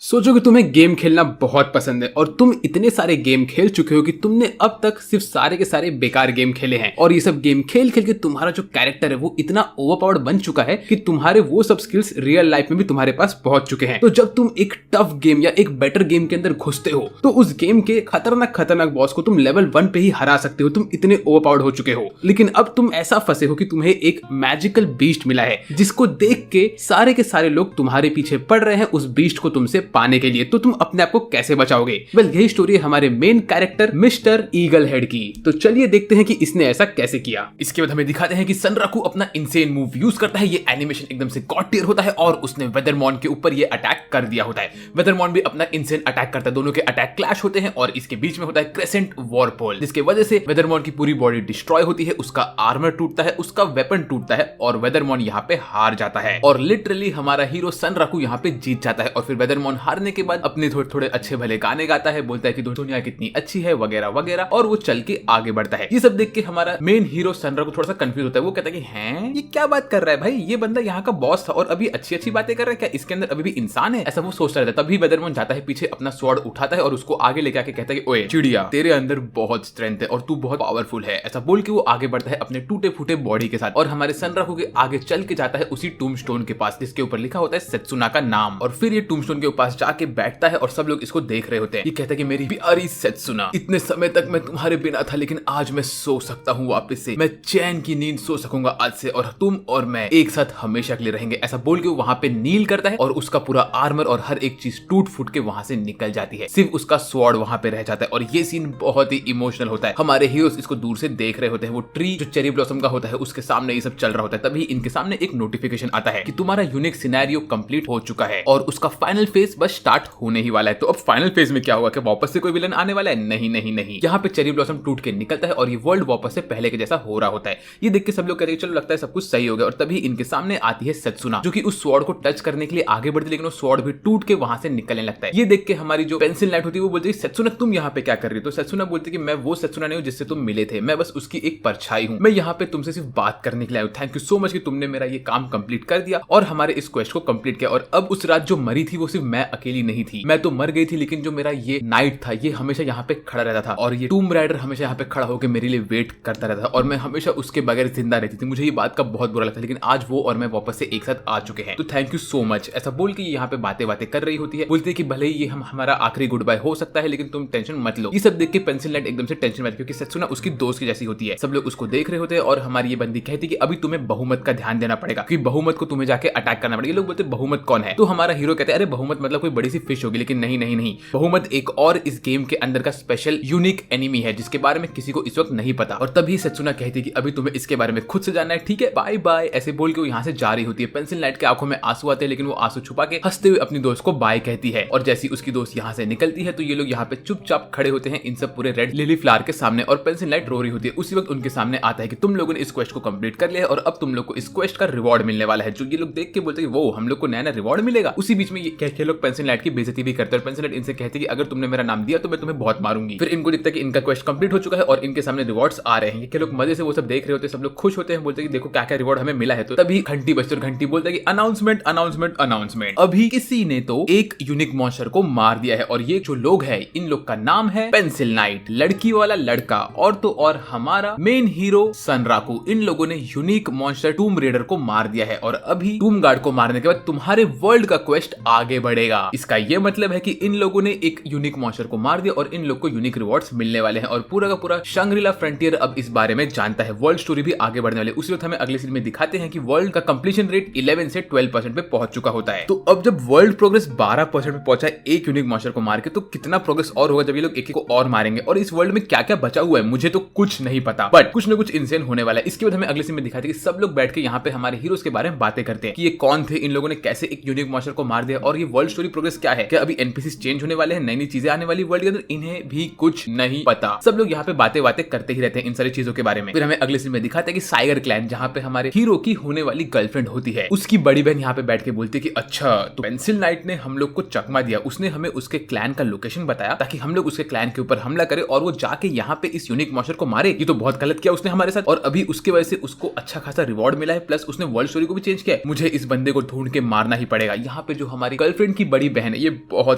सोचो कि तुम्हें गेम खेलना बहुत पसंद है और तुम इतने सारे गेम खेल चुके हो कि तुमने अब तक सिर्फ सारे के सारे बेकार गेम खेले हैं और ये सब गेम खेल खेल के तुम्हारा जो कैरेक्टर है वो इतना ओवरपावर्ड बन चुका है कि तुम्हारे वो सब स्किल्स रियल लाइफ में भी तुम्हारे पास पहुंच चुके हैं। तो जब तुम एक टफ गेम या एक बेटर गेम के अंदर घुसते हो तो उस गेम के खतरनाक बॉस को तुम लेवल 1 पे ही हरा सकते हो, तुम इतने ओवरपावर्ड हो चुके हो। लेकिन अब तुम ऐसा फंसे हो कि तुम्हें एक मैजिकल बीस्ट मिला है जिसको देख के सारे लोग तुम्हारे पीछे पड़ रहे हैं उस बीस्ट को तुमसे पाने के लिए। तो तुम अपने आप को कैसे बचाओगे? वेल, यही स्टोरी है हमारे main character mister eagle head की। तो चलिए देखते हैं कि इसने ऐसा कैसे किया। इसके बाद हमें दिखाते हैं कि सनराकू अपना इंसेन मूव यूज करता है। ये एनिमेशन एकदम से गॉड टियर होता है और उसने वेदरमॉन के ऊपर ये अटैक कर दिया होता है। वेदरमॉन भी अपना इंसेन अटैक करता है, दोनों के अटैक क्लैश होते हैं और इसके बीच में होता है क्रेसेंट वॉरपोल, जिसकी वजह से वेदरमॉन की पूरी बॉडी डिस्ट्रॉय होती है, उसका आर्मर टूटता है, उसका वेपन टूटता है और वेदरमॉन यहाँ पे हार जाता है और लिटरली हमारा हीरो सनराकू यहाँ पे जीत जाता है। और फिर वेदरमॉन हारने के बाद अपने थोड़े अच्छे भले गाने गाता है, बोलता है कि दुनिया कितनी अच्छी है वगैरह वगैरह, और वो चल के आगे बढ़ता है। ये सब देख के हमारा मेन हीरो सनराकू थोड़ा सा कंफ्यूज होता है। वो कहता है कि हैं ये क्या बात कर रहा है भाई, ये बंदा यहाँ का बॉस था और अभी अच्छी बातें कर रहा है, क्या इसके अंदर अभी भी इंसान है? ऐसा वो सोचता रहता है। तभी वेदरमैन जाता है पीछे, अपना स्वॉर्ड उठाता है और उसको आगे लेके आके कहता है कि ओए चिड़िया, तेरे अंदर बहुत स्ट्रेंथ है और तू बहुत पावरफुल है। ऐसा बोल के वो आगे बढ़ता है अपने टूटे फूटे बॉडी के साथ और हमारे सनराकू के आगे चल के जाता है उसी टूम्बस्टोन के पास जिसके ऊपर लिखा होता है सेत्सुना का नाम। और फिर ये टूम्बस्टोन के पास जाके बैठता है और सब लोग इसको देख रहे होते हैं। ये कहता है कि मेरी प्यारी सेत्सुना, इतने समय तक मैं तुम्हारे बिना था लेकिन आज मैं सो सकता हूँ वापस से, मैं चैन की नींद सो सकूंगा आज से और तुम और मैं एक साथ हमेशा के लिए रहेंगे। ऐसा बोल के वो वहां पे नील करता है और उसका पूरा आर्मर और हर एक चीज टूट फूट के वहां से निकल जाती है, सिर्फ उसका स्वॉर्ड वहां पे रह जाता है। और ये सीन बहुत ही इमोशनल होता है। हमारे हीरोज इसको दूर से देख रहे होते हैं। वो ट्री जो चेरी ब्लॉसम का होता है उसके सामने ये सब चल रहा होता है। तभी इनके सामने एक नोटिफिकेशन आता है कि तुम्हारा यूनिक सिनेरियो कंप्लीट हो चुका है और उसका फाइनल फेज बस स्टार्ट होने ही वाला है। तो अब फाइनल फेज में क्या होगा? कि वापस से कोई विलन आने वाला है? नहीं। यहाँ पे चेरी ब्लॉसम टूट के निकलता है और ये वर्ल्ड वापस से पहले के जैसा हो रहा होता है। ये देख के सब लोग कहते हैं चलो लगता है सब कुछ सही हो गया। और तभी इनके सामने आती है सेत्सुना जो कि उस स्वॉर्ड को टच करने के लिए आगे बढ़ती है, लेकिन वो स्वॉर्ड भी टूट के वहां से निकलने लगता है। ये देख के हमारी जो पेंसिल नाइट होती है वो बोलती है सेत्सुना तुम यहाँ पे क्या कर रही हो? तो सेत्सुना बोलती है कि मैं वो सेत्सुना नहीं हूँ जिससे तुम मिले थे, मैं बस उसकी एक परछाई हूँ। मैं यहाँ पे तुमसे सिर्फ बात करने के लिए आया हूँ। थैंक यू सो मच कि तुमने मेरा ये काम कंप्लीट कर दिया और हमारे इस क्वेस्ट को कंप्लीट किया। और अब उस रात जो मरी थी वो सिर्फ मैं अकेली नहीं थी, मैं तो मर गई थी लेकिन जो मेरा ये नाइट था ये हमेशा यहाँ पे खड़ा रहता था और ये टूम राइडर हमेशा यहाँ पे खड़ा होकर मेरे लिए वेट करता रहता था और मैं हमेशा उसके बगैर जिंदा रहती थी। मुझे ये बात का बहुत बुरा लगता, लेकिन आज वो और मैं वापस से एक साथ आ चुके हैं, तो थैंक यू सो मच। ऐसा बोल के यहाँ पे बातें कर रही होती है। बोलती है कि भले ही ये हमारा आखिरी गुड बाय हो सकता है लेकिन तुम टेंशन मत लो। ये सब देख के पेंसिल नाइट एकदम से टेंशन में, क्योंकि सेत्सुना उसकी दोस्त की जैसी होती है। सब लोग उसको देख रहे होते हैं और हमारी ये बंदी कहती है कि अभी तुम्हें बहुमत का ध्यान देना पड़ेगा, क्योंकि बहुमत को तुम्हें जाके अटैक करना पड़ेगा। ये लोग बोलते बहुमत कौन है? तो हमारा हीरो कहते हैं अरे बहुमत मतलब कोई बड़ी सी फिश होगी, लेकिन नहीं, बहुमत एक और इस गेम के अंदर का स्पेशल यूनिक एनिमी है जिसके बारे में किसी को इस वक्त नहीं पता। और तभी सेत्सुना कहती है कि अभी तुम्हें इसके बारे में खुद से जानना है, ठीक है, बाय बाय। ऐसे बोल के वो यहाँ से जा रही होती है। पेंसिल नाइट के आंखों में आंसू आते हैं लेकिन वो आंसू छुपा के हंसते हुए अपनी दोस्त को बाय कहती है। और जैसी उसकी दोस्त यहाँ से निकलती है तो ये लोग यहाँ पे चुपचाप खड़े होते हैं इन सब पूरे रेड लिली फ्लावर के सामने और पेंसिल नाइट रो रही होती है। उसी वक्त उनके सामने आता है कि तुम लोगों ने इस क्वेस्ट को कंप्लीट कर लिया है और अब तुम लोग को इस क्वेस्ट का रिवॉर्ड मिलने वाला है। जो ये लोग देख के बोलते हैं वो हम लोग को नया रिवॉर्ड मिलेगा। उसी बीच में ये कह के लोग पेंसिल नाइट की बेइज्जती भी करते हैं और पेंसिल नाइट इनसे कहती है कि अगर तुमने मेरा नाम दिया तो मैं तुम्हें बहुत मारूंगी। फिर इनको दिखता है कि इनका क्वेस्ट कंप्लीट हो चुका है और इनके सामने रिवॉर्ड्स आ रहे हैं। ये लोग मजे से वो सब देख रहे होते हैं, सब लोग खुश होते हैं, बोलते हैं कि देखो क्या क्या रिवॉर्ड हमें मिला है। तो तभी घंटी बजती और घंटी बोलता है कि अनाउंसमेंट, अभी किसी ने तो एक यूनिक मॉन्स्टर को मार दिया है और ये जो लोग हैं इन लोग का नाम है पेंसिल नाइट, लड़की वाला लड़का, और तो और हमारा मेन हीरो सनराकू। इन लोगों ने यूनिक मॉन्स्टर टूम रेडर को मार दिया है और अभी टूम गार्ड को मारने के बाद तुम्हारे वर्ल्ड का क्वेस्ट आगे बढ़ेगा। इसका ये मतलब है कि इन लोगों ने एक यूनिक मॉन्स्टर को मार दिया और इन लोग को यूनिक रिवॉर्ड्स मिलने वाले हैं और पूरा का पूरा शंग्रीला फ्रंटियर अब इस बारे में जानता है। वर्ल्ड स्टोरी भी आगे बढ़ने वाली है। उसी वक्त हमें अगले सीन में दिखाते हैं कि वर्ल्ड का कंप्लीशन रेट 11 से 12% पे पहुंच चुका होता है। तो अब जब वर्ल्ड प्रोग्रेस 12% पे पहुंचा है एक यूनिक मॉन्स्टर को मार के, तो कितना प्रोग्रेस और होगा जब ये लोग एक को और मारेंगे। और इस वर्ल्ड में क्या क्या बचा हुआ है मुझे तो कुछ नहीं पता, बट कुछ ना कुछ इंसेन होने वाला है। इसके बाद हमें अगले सीन में दिखाते हैं कि सब लोग बैठ के यहाँ पे हमारे हीरोज के बारे में बातें करते हैं कि ये कौन थे, इन लोगों ने कैसे एक यूनिक मॉन्स्टर को मार दिया और ये वर्ल्ड स्टोरी प्रोग्रेस क्या है, क्या अभी एनपीसीज चेंज होने वाले हैं, नई चीजें आने वाली वर्ल्ड के अंदर, इन्हें भी कुछ नहीं पता। सब लोग यहाँ पे बातें करते ही रहते हैं इन सारी चीजों के बारे में। फिर हमें अगले सीन में दिखाते हैं कि साइगर क्लैन, जहाँ पे हमारे हीरो की होने वाली गर्लफ्रेंड होती है, उसकी बड़ी बहन यहाँ पे बैठ के बोलती है कि अच्छा तो पेंसिल नाइट ने हम लोग को चकमा दिया, उसने हमें उसके क्लैन का लोकेशन बताया ताकि हम लोग उसके क्लैन के ऊपर हमला करें और वो जाके यहाँ पे इस यूनिक मॉन्स्टर को मारे। ये तो बहुत गलत किया उसने हमारे साथ और अभी उसकी वजह से उसको अच्छा खासा रिवॉर्ड मिला है, प्लस उसने वर्ल्ड स्टोरी को भी चेंज किया है। मुझे इस बंदे को ढूंढ के मारना ही पड़ेगा। यहाँ पे जो हमारी गर्लफ्रेंड की बड़ी बहन है, ये बहुत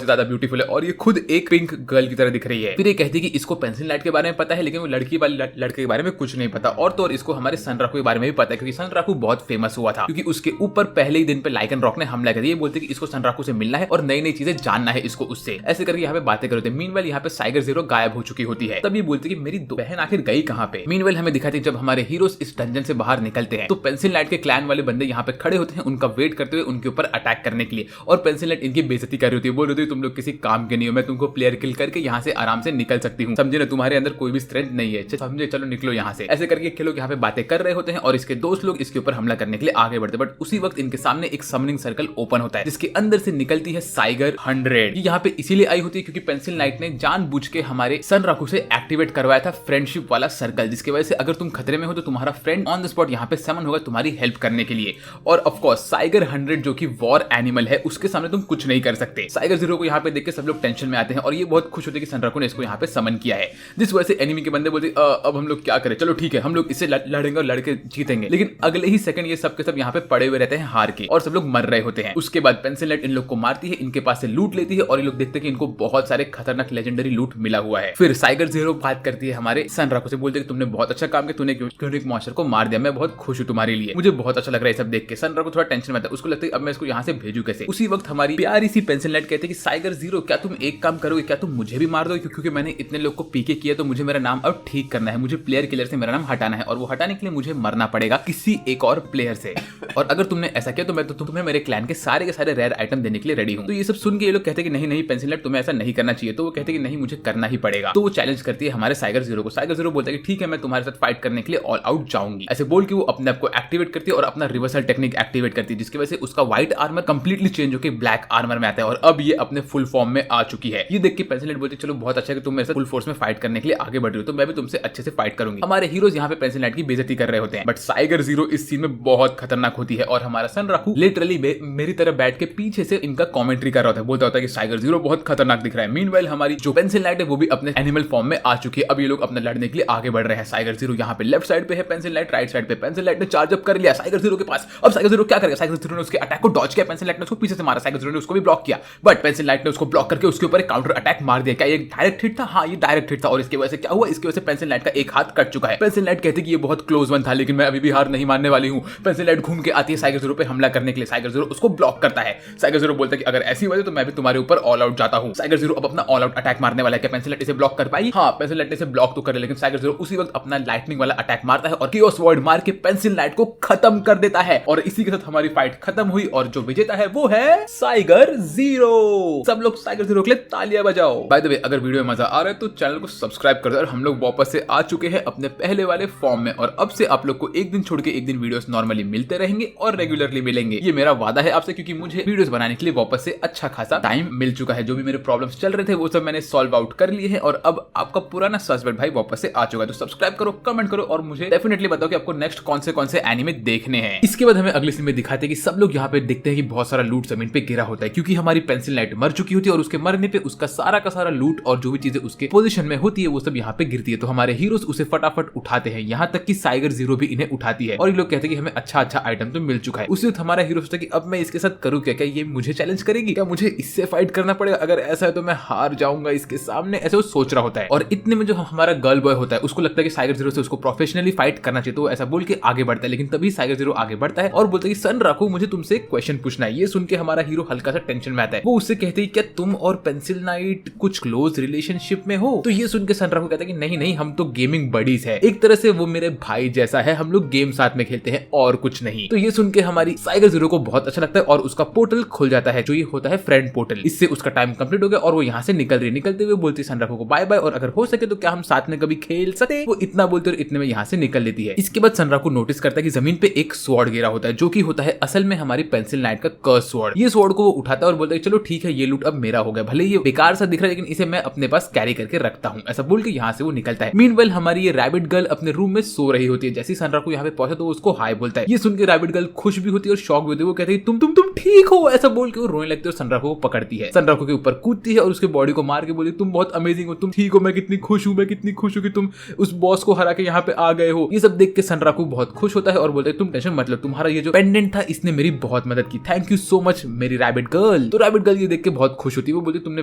ही ज्यादा ब्यूटीफुल है और ये खुद एक पिंक गर्ल की तरह दिख रही है। फिर ये कहती है कि इसको पेंसिल लाइट के बारे में पता है, लेकिन वो लड़की वाले लड़के के बारे में कुछ नहीं पता। और तो और इसको हमारे सनराकू के बारे में भी पता है, क्योंकि सनराकू बहुत फेमस हुआ था, क्योंकि उसके ऊपर पहले ही दिन पे लाइकन रॉक ने हमला कर दिया। ये बोलते कि इसको सनराकू से मिलना है और नई नई चीजें जानना है इसको उससे। ऐसे करके यहाँ पे बातें करते हैं। मीनवेल यहाँ पे साइगर जीरो गायब हो चुकी होती है। तब ये बोलती कि मेरी बहन आखिर गई कहाँ पे। मीनवेल हमें दिखाती है जब हमारे हीरोज इस डंजन से बाहर निकलते हैं तो पेंसिल लाइट के क्लैन वाले बंदे यहाँ पे खड़े होते हैं, उनका वेट करते हुए उनके ऊपर अटैक करने के लिए। और पेंसिल लाइट इनकी बेइज्जती कर रही होती है, बोल रही होती है तुम लोग किसी काम के नहीं हो, मैं तुमको प्लेयर किल करके यहाँ से आराम से निकल सकती हूँ, समझे ना, तुम्हारे अंदर कोई भी स्ट्रेंथ नहीं है, समझे, चलो निकलो यहाँ से। ऐसे करके ये लोग यहाँ पे बातें कर रहे होते हैं और इसके दोस्त लोग इसके ऊपर हमला करने के लिए आगे बढ़ते हैं। बट उसी वक्त इनके सामने एक समनिंग सर्कल ओपन होता है जिसके अंदर से निकलती है साइगर 100। ये यहाँ पे इसीलिए आई होती है क्योंकि पेंसिल लाइट ने जानबूझ के हमारे सनराकू से एक्टिवेट करवाया था फ्रेंडशिप वाला सर्कल, जिसकी वजह से अगर तुम खतरे में हो तो तुम्हारा फ्रेंड ऑन द स्पॉट यहाँ पे समन होगा तुम्हारी हेल्प करने के लिए। और ऑफ कोर्स साइगर 100 जो कि वॉर एनिमल है, उसके सामने तुम कुछ नहीं कर सकते। साइगर जीरो को यहाँ पे देख के सब लोग टेंशन में आते हैं और ये बहुत खुश होते हैं कि सनराकू ने इसको यहाँ पे समन किया है। जिस वजह से एनिमी के बंदे बोलते अब हम लोग क्या करें, चलो ठीक है हम लोग इससे लड़ेंगे और लड़के जीतेंगे। लेकिन अगले ही सेकंड ये सब के सब यहाँ पे पड़े हुए रहते हैं हार के और सब लोग मर रहे होते हैं। उसके बाद पेंसिल लाइट इन लोग को मारती है, इनके पास से लूट लेती है और ये लोग देखते हैं कि इनको बहुत सारे खतरनाक लेजेंडरी लूट मिला हुआ है। फिर साइगर जीरो बात करती है हमारे सनराकू से, बोलते हैं कि तुमने बहुत अच्छा काम किया, तूने क्यों एक मॉन्स्टर को मार दिया, मैं बहुत खुश हूं तुम्हारे लिए, मुझे बहुत अच्छा लग रहा है सब देख के। सनराकू थोड़ा टेंशन में आता है, उसको लगता है अब मैं इसको यहाँ से भेजू कैसे। उसी वक्त हमारी प्यारी सी पेंसिल लाइट कहते हैं कि साइगर जीरो क्या तुम एक काम करोगे, क्या तुम मुझे भी मार दोगे, क्योंकि मैंने इतने लोग को पीके किया तो मुझे मेरा नाम अब ठीक करना है, मुझे प्लेयर किलर से मेरा नाम हटाना है और वो हटाने के लिए मुझे मरना पड़ेगा किसी एक और प्लेयर से। और अगर तुमने ऐसा किया तो मैं तो तुम्हें मेरे क्लैन के सारे रेयर आइटम देने के लिए रेडी हूं। तो ये सब सुन के ये लोग कहते हैं कि नहीं पेंसिल लाइट तुम्हें ऐसा नहीं करना चाहिए। तो वो कहते हैं कि नहीं मुझे करना ही पड़ेगा। तो वो चैलेंज करती है हमारे साइगर जीरो को। साइगर जीरो बोलता है कि ठीक है मैं तुम्हारे साथ फाइट करने के लिए ऑल आउट जाऊंगी। ऐसे बोल के वो अपने आप को एक्टिवेट करती है और अपना रिवर्सल टेक्निक एक्टिवेट करती है, जिसकी वजह से उसका व्हाइट आर्मर कंप्लीटली चेंज होकर ब्लैक आर्मर में आता है और अब ये अपने फुल फॉर्म में आ चुकी है। ये देख के पेंसिल लाइट बोलती है चलो बहुत अच्छा है कि तुम मेरे साथ फुल फोर्स में फाइट करने के लिए आगे बढ़ रही हो, तो मैं भी तुमसे अच्छे से फाइट करूंगी। हमारे हीरोज यहाँ पे पेंसिल लाइट की बेइज्जती कर रहे होते हैं, बट साइगर जीरो इस सीन में बहुत खतरनाक होती है और हमारा सनराकू लिटरली मेरी तरह बैठ के पीछे से इनका कमेंट्री कर रहा होता है, बोलता होता है कि साइगर जीरो बहुत खतरनाक दिख रहा है। मीनवाइल हमारी जो पेंसिल लाइट है वो भी अपने एनिमल फॉर्म में आ चुकी है। अब ये लोग अपने लड़ने के लिए आगे बढ़ रहे हैं। साइगर जीरो यहाँ पे लेफ्ट साइड पे है, पेंसिल लाइट राइट साइड पे। पेंसिल लाइट ने चार्ज अप कर लिया साइगर जीरो के पास। अब साइगर जीरो क्या करेगा, साइगर जीरो ने उसके अटैक को डॉज किया, पेंसिल लाइट ने उसको पीछे से मारा, साइगर जीरो ने उसको भी ब्लॉक किया, बट पेंसिल लाइट ने उसको ब्लॉक करके उसके ऊपर एक काउंटर अटैक मार दिया। क्या ये डायरेक्ट हिट था? हाँ ये डायरेक्ट हिट था और इसकी वजह से क्या हुआ, इसकी वजह से पेंसिल लाइट का एक हाथ कट चुका है। पेंसिल लाइट कहती है कि ये बहुत क्लोज वन था लेकिन मैं अभी भी हार नहीं मानने वाली हूँ। पेंसिल लाइट घूम के आती है साइगर जीरो पे हमला करने के लिए। साइगर जीरो उसको ब्लॉक करता है। साइगर जीरो बोलता है कि अगर ऐसी वजह तो मैं भी तुम्हारे ऊपर ऑल आउट जाता हूँ। साइगर जीरो अब अपना ऑल आउट अटैक मारने वाला है। क्या पेंसिल लाइट इसे ब्लॉक कर पाई? हाँ पेंसिल लाइट इसे ब्लॉक तो करे, लेकिन साइगर जीरो उसी वक्त अपना लाइटनिंग वाला अटैक मारता है और कियोस वर्ड मार के पेंसिल लाइट को खत्म कर देता है। और इसी के साथ हमारी फाइट खत्म हुई और जो विजेता है वो है साइगर जीरो। सब लोग साइगर जीरो के लिए तालियां बजाओ। बाय द वे अगर वीडियो में मजा आ रहा है तो चैनल को सब्सक्राइब कर दो। और हम लोग वापस से आ चुके हैं अपने पहले वाले फॉर्म में और अब से आप लोग को एक दिन छोड़ के एक दिन वीडियोस नॉर्मली मिलते रहेंगे और रेगुलरली मिलेंगे। ये मेरा वादा है आपसे, क्योंकि मुझे वीडियोस बनाने के लिए वापस से अच्छा खासा टाइम मिल चुका है। जो भी मेरे प्रॉब्लम्स चल रहे थे वो सब मैंने सॉल्व आउट कर लिए हैं और अब आपका पुराना सस्पेक्ट भाई वापस से आ चुका है। तो सब्सक्राइब करो, कमेंट करो और मुझे डेफिनेटली बताओ कि आपको नेक्स्ट कौन से एनिमे देखने हैं। इसके बाद हमें अगले सीन में दिखाते हैं कि सब लोग यहाँ पे देखते हैं कि बहुत सारा लूट जमीन पे गिरा होता है, क्योंकि हमारी पेंसिल लाइट मर चुकी होती है और उसके मरने पे उसका सारा का सारा लूट और जो भी चीजें उसके पोजीशन में होती है वो सब यहाँ पे गिरती है। तो हमारे हीरोज उसे फटाफट उठाते हैं, यहाँ तक कि साइगर जीरो भी इन्हें उठाती है और ये लोग कहते हैं कि हमें अच्छा आइटम तो मिल चुका है। उसी वक्त हमारा हीरो सोचता है कि अब मैं इसके साथ करूँ क्या, ये मुझे चैलेंज करेगी, क्या मुझे इससे फाइट करना पड़ेगा, अगर ऐसा है तो मैं हार जाऊंगा इसके सामने, ऐसे वो सोच रहा होता है। और इतने में जो हमारा गर्ल बॉय होता है उसको लगता है कि साइगर जीरो से उसको प्रोफेशनली फाइट करना चाहिए, तो ऐसा बोल के आगे बढ़ता है। लेकिन तभी साइगर जीरो आगे बढ़ता है और बोलता है कि सनराकू मुझे तुमसे एक क्वेश्चन पूछना है। ये सुन के हमारा हीरो हल्का सा टेंशन में आता है। वो उससे कहते हैं क्या तुम और पेंसिल लाइट कुछ क्लोज रिलेशनशिप में हो? तो ये सुन के सनराकू कहता है कि नहीं हम तो गेमिंग बडीज है, एक तरह से वो मेरे भाई जैसा है, हम लोग गेम साथ में खेलते हैं और कुछ नहीं। तो ये सुन के हमारी साइगर जीरो को बहुत अच्छा लगता है और उसका पोर्टल खुल जाता है, जो ये होता है फ्रेंड पोर्टल। इससे उसका टाइम कंप्लीट हो गया और वो यहाँ से निकल रही। निकलते हुए बोलती है सनराकू को बाय बाय और अगर हो सके तो क्या हम साथ में कभी खेल सकते। वो इतना बोलते और इतने में यहाँ से निकल लेती है। इसके बाद सनराकू नोटिस करता है कि जमीन पे एक स्वॉर्ड गिरा होता है, जो कि होता है असल में हमारी पेंसिल लाइट का कर्स स्वॉर्ड। ये स्वॉर्ड को वो उठाता है और बोलता है चलो ठीक है ये लूट अब मेरा हो गया, भले ये बेकार सा दिख रहा है लेकिन इसे मैं अपने पास कैरी करके रखता हूँ। ऐसा बोल के यहाँ से वो निकलता है। मीनवाइल हमारी ये रैबिट गर्ल अपने रूम में सो रही होती है। जैसे सनराकू यहाँ पे पहुंचा तो उसको हाय बोलता है। ये सुन के रैबिट गर्ल खुश भी होती है और शॉक भी होती है। वो कहती है तुम ठीक हो, ऐसा बोल के वो रोने लगती है और सनराकू को पकड़ती है। सनराकू के ऊपर कूदती है और उसके बॉडी को मार के बोलती तुम बहुत अमेजिंग हो, तुम ठीक हो, मैं कितनी खुश हूँ कि तुम उस बॉस को हरा के यहाँ पे आ गए हो। ये सब देख के सनराकू बहुत खुश होता है और बोलता है तुम टेंशन मत लो, तुम्हारा ये जो पेंडेंट था इसने मेरी बहुत मदद की, थैंक यू सो मच मेरी रैबिट गर्ल। गर्ल। तो रैबिट गर्ल ये देख के बहुत खुश होती है, वो बोलती तुमने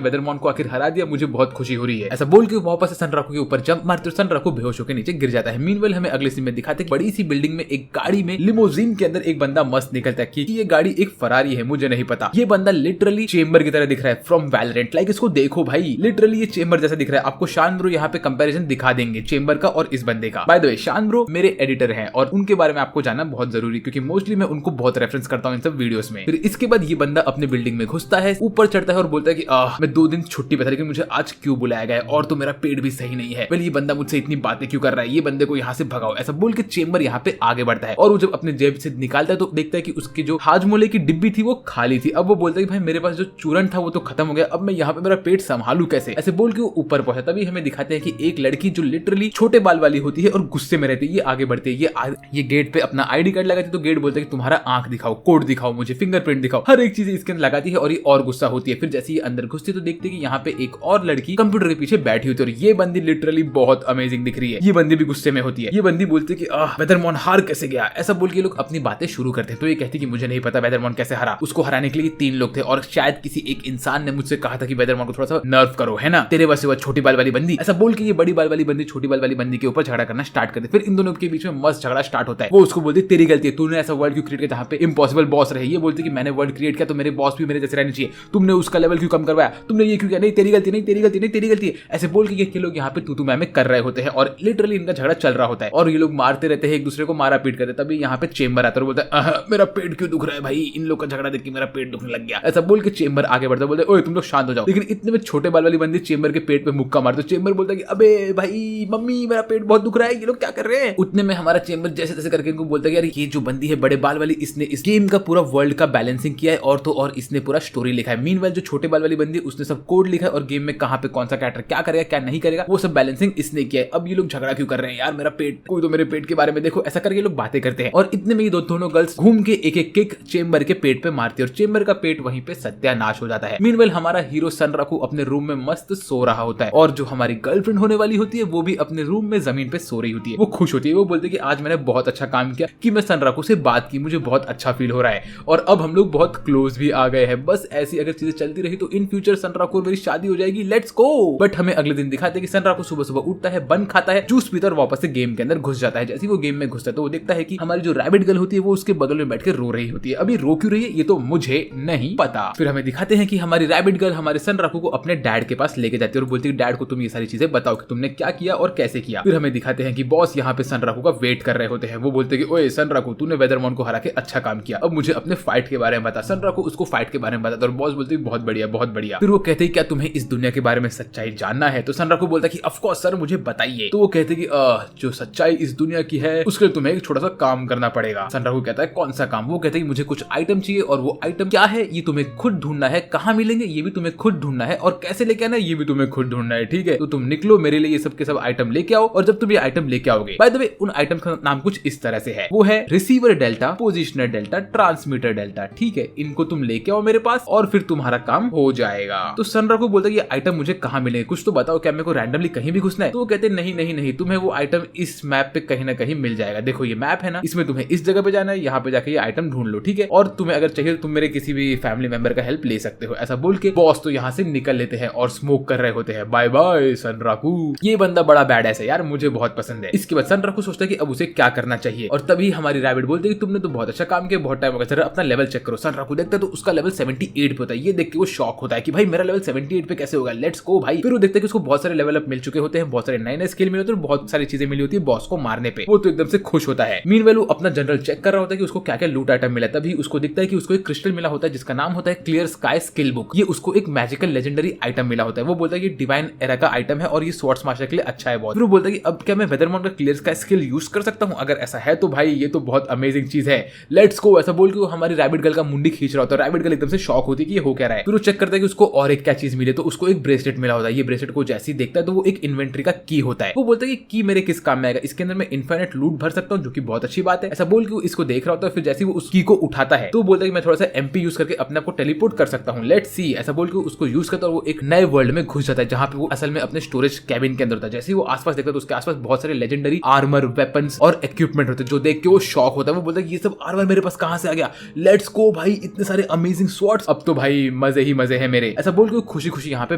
वेदरमॉन को आखिर हरा दिया, मुझे बहुत खुशी हो रही है। ऐसा बोल के वापस से सनराकू के ऊपर जंप मारते सनराकू बेहोश होकर नीचे गिर जाता है। मीनवेल हमें अगले सीन में दिखाते बड़ी सी बिल्डिंग में एक गाड़ी में लिमोजीन के अंदर एक बंदा मस्त निकलता है कि ये गाड़ी एक फरारी है, मुझे नहीं पता। ये बंदा लिटरली चेंबर की तरह दिख रहा है फ्रॉम वैलोरेंट। लाइक इसको देखो भाई, लिटरली ये चेंबर जैसा दिख रहा है। आपको शान ब्रो यहाँ पे कंपैरिजन दिखा देंगे चेंबर का और इस बंदे का। बाय द वे शान ब्रो मेरे एडिटर हैं और उनके बारे में आपको जानना बहुत जरूरी, क्योंकि मोस्टली मैं उनको बहुत रेफरेंस करता हूँ इन सब वीडियोस में। फिर इसके बाद ये बंदा अपने बिल्डिंग में घुसता है, ऊपर चढ़ता है और बोलता है कि मैं 2 दिन छुट्टी पे था लेकिन मुझे आज क्यों बुलाया गया और तो मेरा पेट भी सही नहीं है। ये बंदा मुझसे इतनी बातें क्यों कर रहा है, ये बंदे को यहाँ से भगाओ। ऐसा बोल के चेंबर यहाँ पे आगे बढ़ता है और वो जब अपने जेब से निकालता है तो देखता है कि उसकी जो हाजमोले की डिब्बी थी वो खाली थी। अब वो बोलता है कि भाई मेरे पास जो चूरन था वो तो खत्म हो गया, अब मैं यहाँ पे मेरा पेट संभालू कैसे। ऐसे बोल के वो ऊपर पहुंचा। तभी हमें दिखाते हैं कि एक लड़की जो लिटरली छोटे बाल वाली होती है और गुस्से में रहती है, ये आगे बढ़ती है, ये गेट पे अपना आईडी कार्ड लगाती है। तो गेट बोलता है कि तुम्हारा आंख दिखाओ, कोड दिखाओ, मुझे फिंगरप्रिंट दिखाओ, हर एक चीज इसके अंदर लगाती है और ये और गुस्सा होती है। फिर जैसे ये अंदर घुसती है तो देखते हैं कि यहाँ पे एक और लड़की कंप्यूटर के पीछे बैठी होती है और ये बंदी लिटरली बहुत अमेजिंग दिख रही है। ये बंदी भी गुस्से में होती है। ये बंदी बोलती है कि वेदरमॉन हार कैसे गया। ऐसा बोल के लोग अपनी बातें शुरू करते हैं। तो ये कहती है कि मुझे नहीं पता वेदरमॉन कैसे हारा, उसको हराने के लिए 3 लोग थे और शायद किसी एक इंसान ने मुझसे कहा था कि वेदरमॉन को थोड़ा सा नर्व करो, है ना, तेरे वजह से वो छोटी बाल वाली बंदी। ऐसा बोल के ये बड़ी बाल वाली बंदी छोटी बाल वाली बंदी के ऊपर झगड़ा करना स्टार्ट करती है। फिर इन दोनों के बीच में मस्त झगड़ा स्टार्ट होता है। वो उसको बोलती है तेरी गलती है, तूने ऐसा वर्ल्ड क्यों क्रिएट किया जहाँ पे इम्पॉसिबल बॉस रहे। ये बोलती है कि मैंने वर्ल्ड क्रिएट किया तो मेरे बॉस भी मेरे जैसे रहने चाहिए, तुमने उसका लेवल क्यों कम करवाया, तुमने ये क्यों किया, नहीं तेरी गलती, नहीं तेरी गलती, नहीं तेरी गलती है। ऐसे बोल के ये लोग यहाँ पे तू मैं कर रहे होते हैं और लिटरली इनका झगड़ा चल रहा होता है और ये लोग मारते रहते हैं, एक दूसरे को मारा पीट करते। तभी यहाँ पे चेंबर आता है और बोलता है मेरा पेट क्यों दुख रहा है भाई, इन लोग का झगड़ा देख के मेरा पेट दुखने लग गया। ऐसा बोल के चेंबर आगे बढ़ता है, बोलते ओए तुम लोग शांत हो जाओ। लेकिन इतने में छोटे बाल वाली बंदी चेंबर के पेट पे मुक्का मारते। चेंबर बोलता है कि अबे भाई मम्मी मेरा पेट बहुत दुख रहा है, ये लोग क्या कर रहे हैं। उतने में हमारा चेंबर जैसे तैसे करके इनको बोलता है यार ये जो बंदी है बड़े बाल वाली, इसने इस गेम का पूरा वर्ल्ड का बैलेंसिंग किया है और तो और इसने पूरा स्टोरी लिखा है। मीनवाइल जो छोटे बाल वाली बंदी उसने सब कोड लिखा है और गेम में कहां पे कौन सा कैरेक्टर क्या करेगा क्या नहीं करेगा वो सब बैलेंसिंग इसने किया है। अब ये लोग झगड़ा क्यों कर रहे हैं यार, मेरा पेट, कोई तो मेरे पेट के बारे में देखो। ऐसा करके लोग बातें करते हैं और इतने में ये दोनों गर्ल्स घूम के एक एक किक चेंबर के पेट पे मारती है और चेंबर का पेट वहीं पे सत्यानाश हो जाता है। मीनवाइल हमारा हीरो सनराकू अपने रूम में मस्त सो रहा होता है और जो हमारी गर्लफ्रेंड होने वाली होती है वो भी अपने रूम में जमीन पे सो रही होती है। वो खुश होती है, वो बोलती है कि आज मैंने बहुत अच्छा काम किया कि मैं सनराकू से बात की, मुझे बहुत अच्छा फील हो रहा है और अब हम लोग बहुत क्लोज भी आ गए हैं। बस ऐसी अगर चीजें चलती रही तो इन फ्यूचर सनराकू और मेरी शादी हो जाएगी, लेट्स गो। बट हमें अगले दिन दिखाते हैं कि सनराकू सुबह सुबह उठता है, बन खाता है, जूस पीता है और वापस से गेम के अंदर घुस जाता है। जैसे वो गेम में घुसता है तो वो देखता है कि हमारी जो रैबिट गर्ल होती है वो उसके बगल में बैठ के रो रही होती है। अभी रो क्यों रही है ये तो मुझे नहीं पता। फिर हमें दिखाते हैं कि हमारी रैबिट गर्ल हमारे सनराकू को अपने डैड के पास लेके जाती है और बोलती है डैड को तुम ये सारी चीजें बताओ कि तुमने क्या किया और कैसे किया। फिर हमें दिखाते हैं कि बॉस यहाँ पे सनराकू का वेट कर रहे होते हैं। वो बोलते हैं कि ओए सनराकू तूने वेदरमॉन को हरा के अच्छा काम किया, अब मुझे अपने फाइट के बारे में बता। सनराकू उसको फाइट के बारे में बताता और बॉस बोलते हैं बहुत बढ़िया बहुत बढ़िया। फिर वो कहते हैं क्या तुम्हें इस दुनिया के बारे में सच्चाई जानना है। तो सनराकू बोलता है कि ऑफ कोर्स सर मुझे बताइए। तो वो कहते हैं कि जो सच्चाई इस दुनिया की है उसके लिए तुम्हें एक छोटा सा काम करना पड़ेगा। सनराकू कहता है कौन सा काम। वो कहते हैं कि मुझे कुछ आइटम चाहिए और वो आइटम क्या है ये तुम्हें खुद ढूंढना है, कहाँ मिलेंगे ये भी तुम्हें खुद ढूंढना है और कैसे लेके आना है ये भी तुम्हें खुद ढूंढना है, ठीक है। तो तुम निकलो मेरे लिए ये सब के सब आइटम लेके आओ और जब तुम ये आइटम लेके आओगे, बाय द वे उन आइटम का नाम कुछ इस तरह से है, वो है receiver delta, positioner delta, transmitter delta, ठीक है। इनको तुम लेके आओ मेरे पास और फिर तुम्हारा काम हो जाएगा। तो सनराकू बोलता है ये आइटम मुझे कहाँ मिलेंगे, कुछ तो बताओ, क्या मेरे को रैंडमली कहीं भी घुसना है। तो वो कहते नहीं नहीं नहीं, तुम्हें वो आइटम इस मैप पे कहीं ना कहीं मिल जाएगा। देखो ये मैप है ना, इसमें तुम्हें इस जगह पे जाना है, यहाँ पे जाके ये आइटम ढूंढ लो, ठीक है। और तुम्हें अगर चाहिए तो तुम मेरे किसी भी फैमिली मेंबर का हेल्प ले सकते हो। ऐसा बोल के बॉस तो यहाँ से निकल लेते हैं और स्मोक कर रहे होते हैं। बाय बाय सनराकू, ये बंदा बड़ा बैड है यार, मुझे बहुत पसंद है। इसके बाद सनराकू सोचता है कि अब उसे क्या करना चाहिए और तभी हमारी रैबिट बोलती है कि तुमने तो बहुत अच्छा काम किया, बहुत टाइम हो गया, जरा अपना लेवल चेक करो। सनराकू देखता है तो उसका लेवल 78 पे होता है। ये देख के वो शॉक होता है कि भाई मेरा लेवल 78 पे कैसे होगा, लेट्स गो भाई। फिर वो देखता है कि उसको बहुत सारे लेवल अप मिल चुके होते हैं, बहुत सारे नए नए स्किल मिले होते हैं, बहुत सारी चीजें मिली होती है बॉस को मारने पे। वो तो एकदम से खुश होता है। मीनवाइल वो अपना जनरल चेक कर रहा होता है कि उसको क्या क्या लूट आइटम मिला। तभी उसको दिखता है कि उसको एक क्रिस्टल मिला होता है जिसका नाम होता है क्लियर स्काई स्किल बुक। ये उसको एक मैजिकल लेजेंडरी आइटम मिला होता है। वो बोलता है कि डिवाइन एरा का आइटम है और ये स्वॉर्ड्स मास्टर के लिए अच्छा है बहुत। फिर वो बोलता है कि अब क्या मैं वेदरमॉन का क्लियर स्काई स्किल यूज कर सकता हूँ, अगर ऐसा है तो भाई ये तो बहुत अमेजिंग चीज है, लेट्स गो। ऐसा बोल के वो हमारी रैबिट गर्ल का मुंडी खींच रहा होता है। रैबिट गर्ल एकदम से शॉक होती है कि ये हो क्या रहा है। फिर वो चेक करता है कि उसको और एक क्या चीज मिले, तो उसको एक ब्रेसलेट मिला होता है। ये ब्रेसलेट को जैसे ही देखता है तो वो एक इन्वेंटरी का की होता है। वो बोलता है कि की मेरे किस काम में आएगा, इसके अंदर मैं इनफाइनाइट लूट भर सकता हूँ, जो कि बहुत अच्छी बात है। ऐसा बोल के वो इसको देख रहा होता है। फिर जैसे वो उस की को उठाता है तो बोलता है कि मैं थोड़ा सा एमपी यूज करके अपने आप को टेलीपोर्ट कर सकता हूँ, लेट्स सी। ऐसा बोल के उसको यूज करता है और वो एक नए वर्ल्ड में घुस जाता है जहाँ पे वो असल में अपने स्टोरेज कैबिन के अंदर होता है। जैसे वो आसपास देखता है तो उसके आसपास बहुत सारे लेजेंडरी आर्मर, वेपन्स और इक्विपमेंट होते हैं, जो देख के वो शॉक होता है। वो बोलता है ये सब आर्मर मेरे पास कहाँ से आ गया, लेट्स गो भाई, इतने सारे अमेजिंग ब्लिंकिंग स्वॉर्ड्स, अब तो भाई मजे ही मजे है मेरे। ऐसा बोल के खुशी खुशी यहाँ पे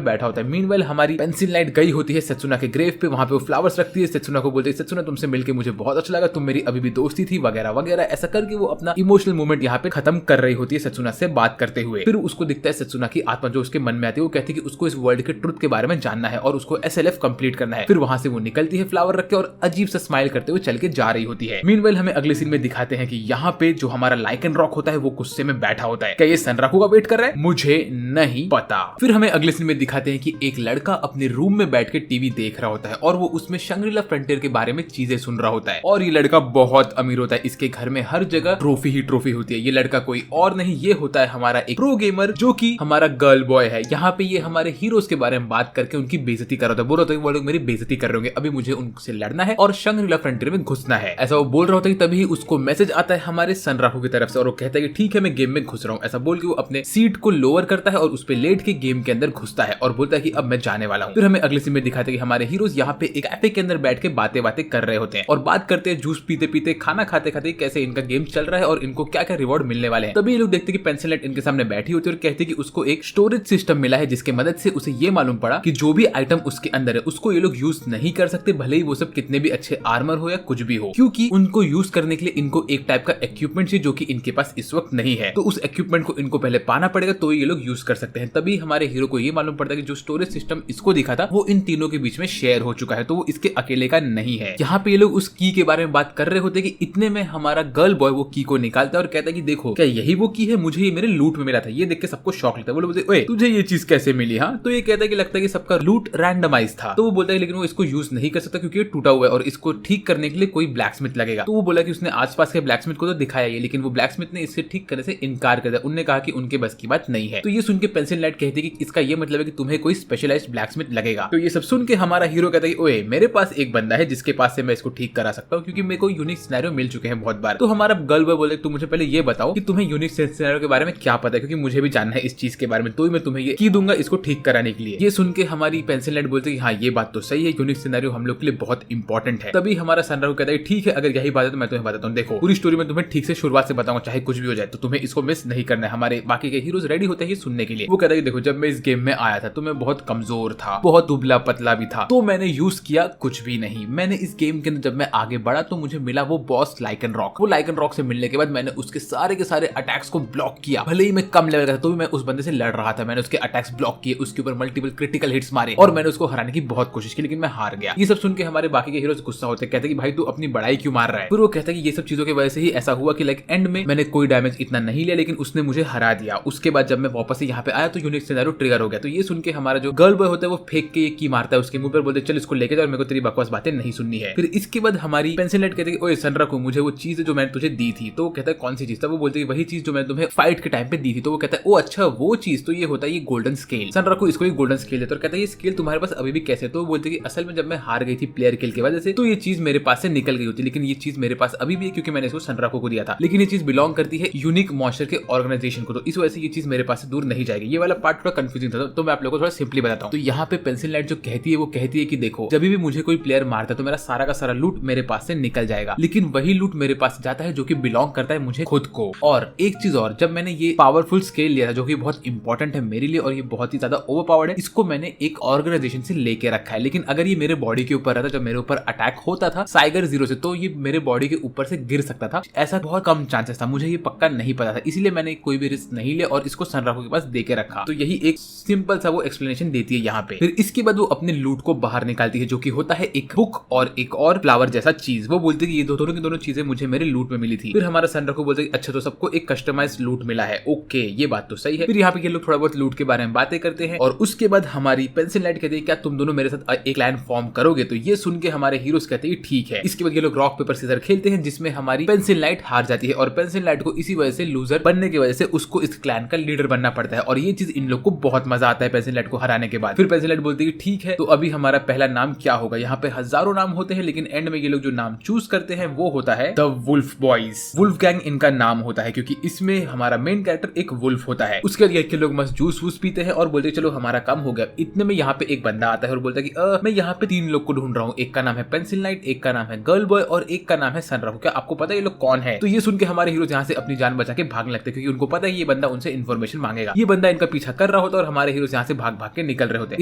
बैठा होता है। मीनवाइल हमारी पेंसिल लाइट गई होती है सेत्सुना के ग्रेव पे, वहां पे वो फ्लावर्स रखती है, सेत्सुना को बोलती है सेत्सुना तुमसे मिलके मुझे बहुत अच्छा लगा, तुम मेरी अभी भी दोस्ती थी वगैरह वगैरह। ऐसा करके वो अपना इमोशनल मोमेंट यहाँ पे खत्म कर रही होती है सेत्सुना से बात करते हुए। फिर उसको दिखता है सेत्सुना की आत्मा जो उसके मन में आती है, वो कहती है कि उसको इस वर्ल्ड के ट्रुथ के बारे में जानना है और उसको SLF कंप्लीट करना है। फिर वहां से वो निकलती है फ्लावर रख के और अजीब सा स्माइल करते हुए चल के जा रही होती है। मीनवाइल हमें अगले सीन में दिखाते हैं कि यहाँ पे जो हमारा लाइकन रॉक होता है वो गुस्से में बैठा होता है। क्या ये सनराकू का वेट कर रहा है? मुझे नहीं पता। फिर हमें अगले सीन में दिखाते हैं कि एक लड़का अपने रूम में बैठ के टीवी देख रहा होता है और वो उसमें शंग्रीला फ्रंटियर के बारे में चीजें सुन रहा होता है। और ये लड़का बहुत अमीर होता है, इसके घर में हर जगह ट्रॉफी ही ट्रॉफी होती है। ये लड़का कोई और नहीं, ये होता है हमारा एक प्रो गेमर जो कि हमारा गर्ल बॉय है। यहाँ पे ये हमारे हीरोज के बारे में बात करके उनकी बेइज्जती कर रहा था, बोल रहा था वो लोग मेरी बेइज्जती कर रहे होंगे, अभी मुझे उनसे लड़ना है और शंग्रीला फ्रंटियर में घुसना है। ऐसा वो बोल रहा होता है, तभी उसको मैसेज आता है हमारे सनराकू की तरफ से और वो कहता है कि ठीक है मैं गेम में घुस रहा हूँ। ऐसा बोल के वो अपने सीट को लोअर करता है और उस पे लेट के गेम के अंदर घुसता है और बोलता है कि अब मैं जाने वाला हूँ। फिर हमें अगले सीन में दिखाते हैं कि हमारे हीरोज यहाँ पे एक कैफे के अंदर बैठ के बातें कर रहे होते हैं और बात करते हैं जूस पीते पीते, खाना खाते खाते कैसे इनका गेम चल रहा है और इनको क्या क्या रिवॉर्ड मिलने वाले हैं। तभी ये लोग देखते हैं कि पेंसिल लाइट इनके सामने बैठी होती है और कहती है कि उसको एक स्टोरेज सिस्टम मिला है जिसके मदद से उसे ये मालूम पड़ा कि जो भी आइटम उसके अंदर है उसको ये लोग यूज नहीं कर सकते, भले ही वो सब कितने भी अच्छे आर्मर हो या कुछ भी हो, क्योंकि उनको यूज करने के लिए इनको एक टाइप का इक्विपमेंट चाहिए जो कि इनके पास इस वक्त नहीं है। तो उस इक्विपमेंट को इनको पहले पाना पड़ेगा तो ये लोग यूज कर सकते हैं। तभी हमारे हीरो को ये मालूम पड़ता है कि जो स्टोरेज सिस्टम इसको दिखा था वो इन तीनों के बीच में शेयर हो चुका है, तो वो इसके अकेले का नहीं है। यहाँ पे ये लोग उस की के बारे में बात कर रहे होते हैं कि इतने में हमारा गर्ल बॉय वो की को निकालता है और कहता है कि देखो क्या यही वो की है, मुझे ये मेरे लूट में मिला था। ये देख के सबको शॉक लगता है, वो लोग बोलते हैं ओए तुझे ये चीज कैसे मिली? हाँ, तो ये कहता है कि लगता है कि सबका लूट रैंडमाइज था। तो वो बोलता है लेकिन वो इसको यूज नहीं कर सकता क्योंकि ये टूटा हुआ है और इसको ठीक करने के लिए कोई ब्लैकस्मिथ लगेगा। तो वो बोला कि उसने आसपास के ब्लैकस्मिथ को तो दिखाया है, लेकिन वो ब्लैकस्मिथ ने इससे ठीक करने से इनकार कर दिया। उन्होंने कहा कि उनके बस की बात नहीं है। तो ये सुन के पेंसिल लाइट कहती है कि इसका ये मतलब है कि तुम्हें कोई स्पेशलाइज्ड ब्लैकस्मिथ लगेगा। तो ये सब सुन के हमारा हीरो कहता है कि ओए मेरे पास एक बंदा है जिसके पास से मैं इसको ठीक करा सकता हूँ क्योंकि मेरे को यूनिक सिनेरियो मिल चुके हैं बहुत बार। तो हमारा गर्ल बॉय बोले तुम मुझे पहले ये बताओ कि तुम्हें यूनिक सिनेरियो के बारे में क्या पता है, क्योंकि मुझे भी जानना है इस चीज के बारे में, तो मैं तुम्हें ये की दूंगा इसको ठीक कराने के लिए। ये सुन के हमारी पेंसिल लाइट बोलते हैं कि हाँ ये बात तो सही है, यूनिक सिनेरियो हम लोग के लिए बहुत इंपॉर्टेंट है। तभी हमारा सनराकू कहता है ठीक है अगर यही बात है तो मैं तुम्हें बताता हूँ, देखो पूरी स्टोरी में तुम्हें ठीक से शुरुआत से बताऊंगा चाहे कुछ भी हो जाए, तो तुम्हें इसको मिस नहीं करना है। हमारे बाकी के हीरोज रेडी होते हैं सुनने के लिए। वो कहता है कि देखो जब मैं इस गेम में आया था तो मैं बहुत कमजोर था, बहुत दुबला पतला भी था, तो मैंने यूज किया कुछ भी नहीं। मैंने इस गेम के अंदर जब मैं आगे बढ़ा तो मुझे मिला वो बॉस लाइकन रॉक। वो लाइकन रॉक से मिलने के बाद मैंने उसके सारे अटैक्स को ब्लॉक किया, भले ही मैं कम लेवल का था तो भी मैं उस बंदे से लड़ रहा था। मैंने उसके अटैक्स ब्लॉक किए, उसके ऊपर मल्टीपल क्रिटिकल हिट्स मारे और मैंने उसको हराने की बहुत कोशिश की, लेकिन मैं हार गया। ये सब सुन के हमारे बाकी के हीरोज गुस्सा होते हैं, कहते हैं कि भाई तू अपनी बड़ाई क्यों मार रहा है। फिर वो कहता है कि ये सब चीजों की वजह से ही ऐसा हुआ कि लाइक एंड में मैंने कोई डैमेज इतना नहीं लिया लेकिन उसने मुझे हरा दिया। उसके बाद जब मैं वापस से यहाँ पे आया तो यूनिक सिनेरियो ट्रिगर हो गया। तो ये सुन के हमारा जो गर्ल बॉय होता है वो फेंक के की मारता है उसके मुंह पर, बोलते चल इसको लेके जाओ, मेरे को तेरी बकवास बातें नहीं सुननी है। फिर इसके बाद हमारी पेंसिल लाइट कहते हैं ओए सनराकू मुझे वो चीज जो मैंने तुझे दी थी। तो वो कहता है कौन सी चीज था? वो बोलते हैं वही चीज जो मैंने तुम्हें फाइट के टाइम पे दी थी। तो वो कहता है ओ अच्छा वो चीज, तो ये होता है ये गोल्डन स्केल। सनराकू इसको ही गोल्डन स्केल देता है और कहता है ये स्केल तुम्हारे पास अभी भी कैसे? तो वो बोलते हैं कि असल में जब मैं हार गई थी प्लेयर किल की वजह से तो ये चीज मेरे पास से निकल गई होती, लेकिन ये चीज मेरे पास अभी भी है क्योंकि मैंने इसको सनराकू को दिया था, लेकिन ये चीज बिलोंग करती है यूनिक मॉन्स्टर के ऑर्गेनाइजेशन को, तो इस वजह से ये चीज मेरे पास से दूर नहीं जाएगी। ये वाला पार्ट थोड़ा कंफ्यूजिंग था तो मैं आप लोगों को थोड़ा सिंपली बताता हूँ। तो यहाँ पे पेंसिल लाइट जो कहती है वो कहती है कि देखो जब भी मुझे कोई प्लेयर मारता है तो मेरा सारा का सारा लूट मेरे पास से निकल जाएगा, लेकिन वही लूट मेरे पास जाता है जो कि बिलोंग करता है मुझे खुद को। और एक चीज और, जब मैंने ये पावरफुल स्केल लिया था जो कि बहुत इंपॉर्टेंट है मेरे लिए और ये बहुत ही ज्यादा ओवरपावर्ड है, इसको मैंने एक ऑर्गेनाइजेशन से लेके रखा है, लेकिन अगर ये मेरे बॉडी के ऊपर रहता, जब मेरे ऊपर अटैक होता था साइगर 0 से, तो ये मेरे बॉडी के ऊपर से गिर सकता था। ऐसा बहुत कम चांसेस था, मुझे ये पक्का नहीं पता था, इसलिए मैंने कोई भी रिस्क नहीं लिया और इसको सनराकू के पास दे के रखा। तो यही एक सिंपल सा वो एक्सप्लेनेशन देती है यहाँ पे। फिर इसके बाद वो अपने लूट को बाहर निकालती है जो कि होता है एक बुक और एक और फ्लावर जैसा चीज। वो बोलती है कि ये दोनों की दोनों चीजें मुझे मेरे लूट में मिली थी। फिर हमारा सनराकू बोलता है अच्छा तो सबको एक कस्टमाइज लूट मिला है, ओके ये बात तो सही है। फिर यहाँ पे ये लोग थोड़ा बहुत लूट के बारे में बातें करते हैं और उसके बाद हमारी पेंसिल लाइट कहती है क्या तुम दोनों मेरे साथ एक लाइन फॉर्म करोगे? तो ये सुन के हमारे हीरोज कहते हैं ठीक है। इसके बाद ये लोग रॉक पेपर सीजर खेलते हैं जिसमें हमारी पेंसिल लाइट हार जाती है और पेंसिल लाइट को इसी वजह से लूजर बनने की वजह से उसको इस क्लैन का लीडर बनना पड़ता है और ये चीज इन लोग को बहुत मजा आता है पेंसिल लाइट को हराने के बाद। फिर पेंसिल लाइट बोलती है ठीक है तो अभी हमारा पहला नाम क्या होगा? यहाँ पे हजारों नाम होते हैं लेकिन एंड में ये लोग जो नाम चूज करते हैं वो होता है the wolf boys. Wolf gang इनका नाम होता है क्योंकि इसमें हमारा मेन कैरेक्टर एक वुल्फ होता है। उसके बाद ये लोग मस्त जूस वूस पीते हैं और बोलते हैं चलो हमारा काम हो गया। इतने में यहाँ पे एक बंदा आता है और बोलता है कि मैं यहाँ पे 3 लोग को ढूंढ रहा हूँ, एक का नाम है पेंसिल लाइट, एक का नाम है गर्ल बॉय और एक का नाम है सनराकू, क्या आपको पता है ये लोग कौन है? तो ये सुन के हमारे हीरो यहाँ से अपनी जान बचा के भागने लगते हैं क्योंकि उनको पता है ये बंदा उनसे इन्फॉर्मेशन मांगेगा। ये बंदा इनका पीछा कर रहा होता है और हमारे हीरो यहाँ से भाग भाग के निकल रहे होते हैं।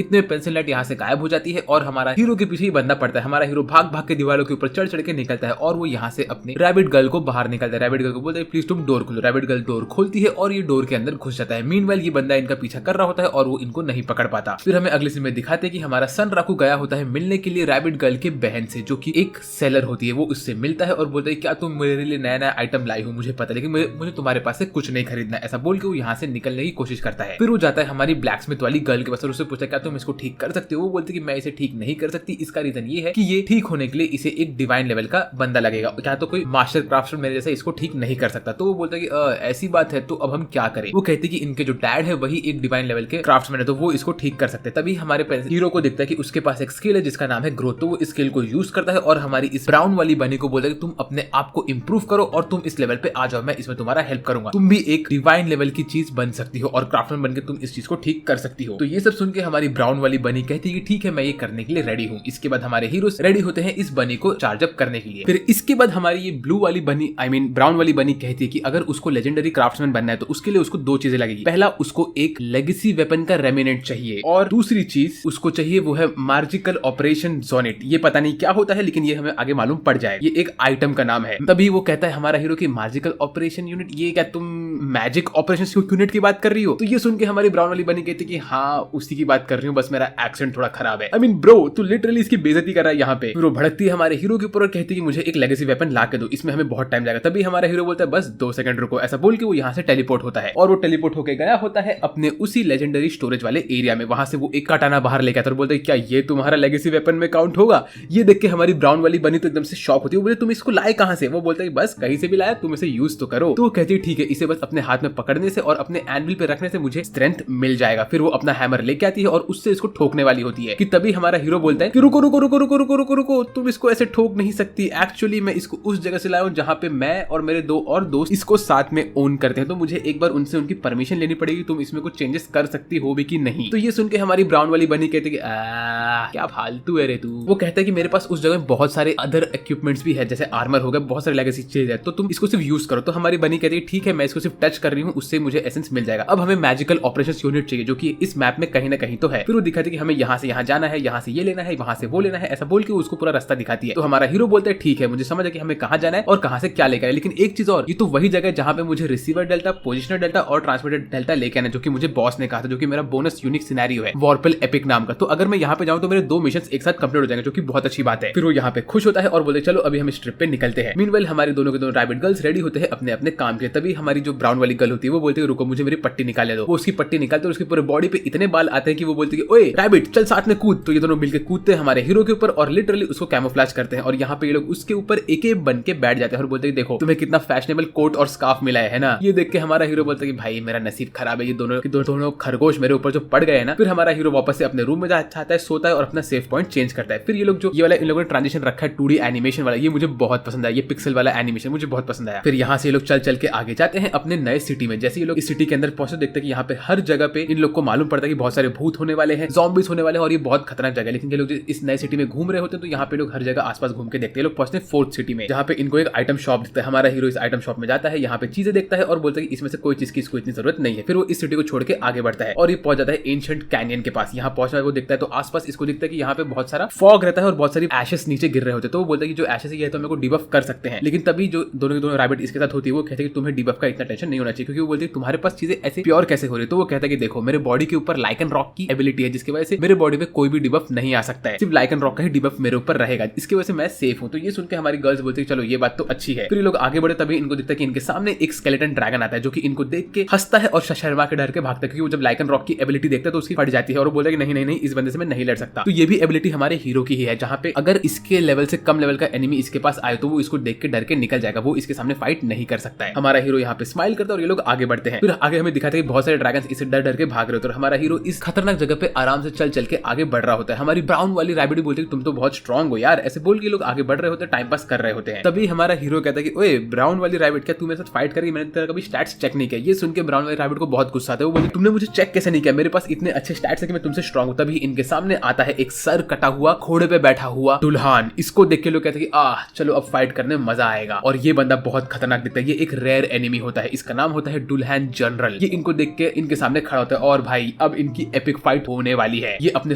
इतने पेंसिल लाइट यहाँ से गायब हो जाती है और हमारा हीरो के पीछे ही बंदा पड़ता है। हमारा हीरो भाग भाग के दीवारों के ऊपर चढ़ चढ़ के निकलता है और वो यहाँ से अपनी रैबिट गर्ल को बाहर निकलता है। रैबिट गर्ल को बोलता है प्लीज तुम डोर खोलो। रैबिट गर्ल डोर खोलती है और ये डोर के अंदर घुस जाता है। मीनवाइल ये बंदा इनका पीछा कर रहा होता है और वो इनको नहीं पकड़ पाता। फिर हमें अगले सीन में दिखाते हैं कि हमारा सन राकू गया होता है मिलने के लिए रैबिट गर्ल के बहन से, जो कि एक सेलर होती है। वो उससे मिलता है और बोलता है क्या तुम मेरे लिए नया नया आइटम लाई हो, मुझे पता, लेकिन मुझे तुम्हारे पास से कुछ नहीं खरीदना। ऐसा बोल के वो यहाँ से निकलने की कोशिश करता है। फिर वो जाता है हमारी ब्लैक स्मिथ वाली गर्ल के पास और उससे पूछता है क्या तुम इसको ठीक कर सकते हो। वो बोलती है कि मैं इसे ठीक नहीं कर सकती। इसका रीजन ये है कि ये ठीक होने के लिए इसे एक डिवाइन लेवल का बंदा लगेगा, क्या तो कोई मास्टर क्राफ्टमैन मेरे जैसा इसको ठीक नहीं कर सकता। तो वो बोलता है कि ऐसी बात है तो अब हम क्या करें। वो कहते हैं कि इनके जो डैड है वही एक डिवाइन लेवल के क्राफ्टमैन है, तो वो इसको ठीक कर सकते हैं। तभी हमारे हीरो को दिखता है कि उसके पास एक स्किल है जिसका नाम है ग्रोथ। तो वो स्किल को यूज करता है और हमारी इस ब्राउन वाली बनी को बोलता है कि तुम अपने आप को इंप्रूव करो और तुम इस लेवल पे आ जाओ, मैं इसमें तुम्हारा हेल्प करूंगा। तुम भी एक डिवाइन लेवल की चीज बन सकती हो और क्राफ्टमैन बनकर तुम इस चीज को ठीक कर सकती हो। तो ये सब सुन के हमारी ब्राउन वाली बनी कहती है कि ठीक है मैं ये करने के लिए रेडी हूँ। इसके बाद हमारे हीरोज रेडी होते हैं इस बनी को चार्ज अप करने के लिए। फिर इसके बाद हमारी ये ब्लू वाली बनी ब्राउन वाली बनी कहती है कि अगर उसको लेजेंडरी क्राफ्टमैन बनना है तो उसके लिए उसको दो चीजें लगेगी। पहला उसको एक लेगेसी वेपन का रेमिनेंट चाहिए और दूसरी चीज उसको चाहिए वो है मार्जिकल ऑपरेशन जोनेट। ये पता नहीं क्या होता है लेकिन ये हमें आगे मालूम पड़ जाए, ये एक आइटम का नाम है। तभी वो कहता है हमारा हीरो की मार्जिकल ऑपरेशन यूनिट, ये क्या तुम मैजिक ऑपरेशन यूनिट की बात कर रही हो। तो ये सुन के हमारी ब्राउन वाली बनी कहती है कि हाँ उसी की बात कर रही हूँ, बस मेरा एक्सेंट थोड़ा खराब है। ब्रो तू लिटरली इसकी बेइज्जती कर रहा है यहाँ पे। फिर वो भड़कती है हमारे हीरो के ऊपर और कहती है कि मुझे एक लेगेसी वेपन ला के दो, इसमें हमें बहुत टाइम लगेगा। तभी हमारा हीरो बोलता है बस 2 सेकंड रुको। ऐसा बोल के वो यहाँ से टेलीपोर्ट होता है और वो टेलीपोर्ट होके गया होता है अपने उसी लेजेंडरी स्टोरेज वाले एरिया में। वहां से वो एक काटाना बाहर लेके आता है और बोलता है क्या ये तुम्हारा लेगेसी वेपन में काउंट होगा। ये देख के हमारी ब्राउन वाली बनी तो एकदम से शॉक होती है। वो बोले तुम इसको लाए कहां से। वो बोलता है बस कहीं से भी लाया, तुम इसे यूज तो करो। तो वो कहती है ठीक है, इसे बस अपने हाथ में पकड़ने से और अपने एनविल पे रखने से मुझे स्ट्रेंथ मिल जाएगा। फिर वो अपना हैमर लेके आती है और उससे इसको ठोकने वाली होती है कि तभी हमारा हीरो बोलता है कि रुको रुको रुको रुको रुको रुको रुको, तुम इसको ऐसे ठोक नहीं सकती। एक्चुअली मैं इसको उस जगह से लाया हूं जहां पे मैं और मेरे 2 और दोस्त इसको साथ में ओन करते हैं, तो मुझे एक बार उनसे उनकी परमिशन लेनी पड़ेगी, तुम इसमें कुछ चेंजेस कर सकती हो भी कि नहीं। तो ये सुन के हमारी ब्राउन वाली बनी कहती है कि क्या फालतू है रे तू। वो कहता है कि मेरे पास उस जगह में बहुत सारे अदर इक्विपमेंट्स भी है, जैसे आर्मर हो गया, बहुत सारे लेगेसी चीज है, तो तुम इसको सिर्फ यूज करो। तो हमारी बनी कहती है ठीक है मैं इसको सिर्फ टच कर रही हूँ, उससे मुझे एसेंस मिल जाएगा। अब हमें मैजिकल ऑपरेशन यूनिट चाहिए जो कि इस मैप में कहीं ना कहीं तो है। फिर वो दिखाती है कि हमें यहाँ से यहाँ जाना है, यहाँ से ये लेना है, वहां से वो लेना है, ऐसा बोल के उसको पूरा रास्ता दिखाती है। तो हमारा हीरो बोलता है ठीक है मुझे समझ है कि हमें कहाँ जाना है और कहाँ से क्या लेकर है, लेकिन एक चीज और, ये तो वही जगह है जहाँ पे मुझे रिसीवर डेल्टा, पोजिशनर डेल्टा और ट्रांसमीटर डेल्टा लेके आना, जो कि मुझे बॉस ने कहा था, जो कि मेरा बोनस यूनिक सिनेरियो है वॉर्पल एपिक नाम का। तो अगर मैं यहाँ पे जाऊँ तो मेरे 2 मिशन एक साथ कंप्लीट हो जाएंगे, जो कि बहुत अच्छी बात है। फिर वो यहाँ पे खुश होता है और बोलते चलो अभी हम इस ट्रिप पे निकलते हैं। मीनवाइल हमारी दोनों के दोनों रैबिट गर्ल्स रेडी होते हैं अपने अपने काम के। तभी हमारी जो ब्राउन वाली गर्ल होती है वो बोलती है रुको मुझे मेरी पट्टी निकाले दो। वो उसकी पट्टी निकालते और उसके पूरे बॉडी पे इतने बाल आते हैं कि वो बोलती है ओए रैबिट चल साथ में कूद। तो ये दोनों मिलकर कूदते हैं हमारे हीरो के ऊपर और लिटरली उसको कैमोफ्लेज करते हैं और यहाँ पे ये लोग उसके ऊपर एक बन के बैठ जाते हैं और बोलते हैं देखो तुम्हें कितना फैशनेबल कोट और स्कार्फ मिला है ना। ये देख के हमारा हीरो बोलता है कि भाई मेरा नसीब खराब है, ये दोनों खरगोश मेरे ऊपर जो पड़ गए हैं ना। फिर हमारा हीरो वापस से अपने रूम में जाता है, सोता है और अपना सेफ पॉइंट चेंज करता है। फिर ये लोग जो ये वाला इन लोगों ने ट्रांजिशन रखा है 2D एनिमेशन वाला, ये मुझे बहुत पसंद आया। ये पिक्सल वाला एनिमेशन मुझे बहुत पसंद आया। फिर यहाँ से ये लोग चल चल के आगे जाते हैं अपने नए सिटी में। जैसे ये लोग इस सिटी के अंदर पहुंचते देखते हैं कि यहाँ पे हर जगह पे इन लोग को मालूम पड़ता है कि बहुत सारे भूत होने वाले हैं, ज़ॉम्बीज होने वाले हैं और ये बहुत खतरनाक जगह है। लेकिन ये लोग इस नए सिटी में घूम रहे होते हैं तो यहाँ पे लोग हर जगह आसपास घूम के देखते हैं। लोग पहुंचते हैं 4th सिटी में जहाँ पे इनको एक आइटम शॉप दिखता है। हमारा हीरो इस आइटम शॉप में जाता है, यहाँ पे चीजें देखता है और बोलता है कि इसमें से कोई चीज की इसको इतनी जरूरत नहीं है। फिर वो इस सिटी को छोड़ के आगे बढ़ता है और ये पहुंच जाता है एंशिएंट कैनियन के पास। यहाँ पहुंचना वो दिखता है तो आसपास इसको दिखता है कि यहाँ पे बहुत सारा फॉग रहता है और बहुत सारी एशेस नीचे गिर रहे होते हैं। तो वो बोलता है कि जो एशेस है तो मेरे को डिबफ कर सकते हैं। लेकिन तभी जो दोनों के दोनों रैबिट इसके साथ होती है वो कहते हैं कि तुम्हें डिबफ का इतना टेंशन नहीं होना चाहिए, क्योंकि वो बोलती है तुम्हारे पास चीजें ऐसे प्योर कैसे हो रही है। तो वो कहता है कि देखो मेरे बॉडी के ऊपर लाइकन रॉक की एबिलिटी है जिसकी वजह से मेरे बॉडी पे कोई भी डिबफ नहीं आ सकता है, सिर्फ लाइकन रॉक का ही डिबफ मेरे ऊपर रहेगा, इसकी वजह से मैं सेफ हूँ। तो ये सुन के हमारी गर्ल्स बोलती है चलो ये बात तो अच्छी है। फिर ये लोग आगे बढ़े तभी इनको दिखता है कि इनके सामने एक स्केलेटन ड्रैगन आता है जो कि इनको देख के हंसता है और शर्मा के डर के भागता है, क्योंकि वो जब लाइकन रॉक की एबिलिटी देखता है तो उसकी फट जाती है और वो बोलता है कि नहीं नहीं नहीं इस बंदे से मैं नहीं लड़ सकता। तो ये भी एबिलिटी हमारे हीरो की ही है, जहाँ पे अगर इसके लेवल से कम लेवल का एनिमी इसके पास आए तो वो इसको देख के डर के निकल जाएगा, वो इसके सामने फाइट नहीं कर सकता है। हमारा हीरो यहाँ पे स्माइल करता है और ये लोग आगे बढ़ते हैं। फिर आगे हमें दिखाते हैं कि बहुत सारे ड्रैगन्स इसे डर डर के भाग रहे होते हैं और हमारा हीरो इस खतरनाक जगह पे आराम से चल चल के आगे बढ़ रहा होता है। हमारी ब्राउन वाली रैबिट बोलती है तुम तो बहुत स्ट्रांग हो यार, ऐसे बोल के लोग आगे बढ़ रहे होते हैं, टाइम पास कर रहे होते हैं। तभी हमारा हीरो कहता है कि ओए ब्राउन वाली रैबिट क्या तू मेरे साथ फाइट करेगी, मैंने तेरा कभी स्टैट्स चेक नहीं किया। ये सुन के ब्राउन वाली रैबिट को बहुत गुस्सा आता है, वो बोलती तुमने मुझे चेक कैसे नहीं किया, मेरे पास इतने अच्छे स्टैट्स है कि मैं तुमसे स्ट्रांग हूं। तभी इनके सामने आता है एक सर कटा हुआ घोड़े पे बैठा हुआ दुल्हन। इसको देख के लोग कहते हैं कि चलो अब फाइट करने में मजा आएगा। और ये बंदा बहुत खतरनाक दिखता है, ये एक रेयर एनिमी होता है, इसका नाम होता है दुल्हन जनरल। ये इनको देख के इनके सामने खड़ा होता है और भाई अब इनकी एपिक फाइट होने वाली है। ये अपने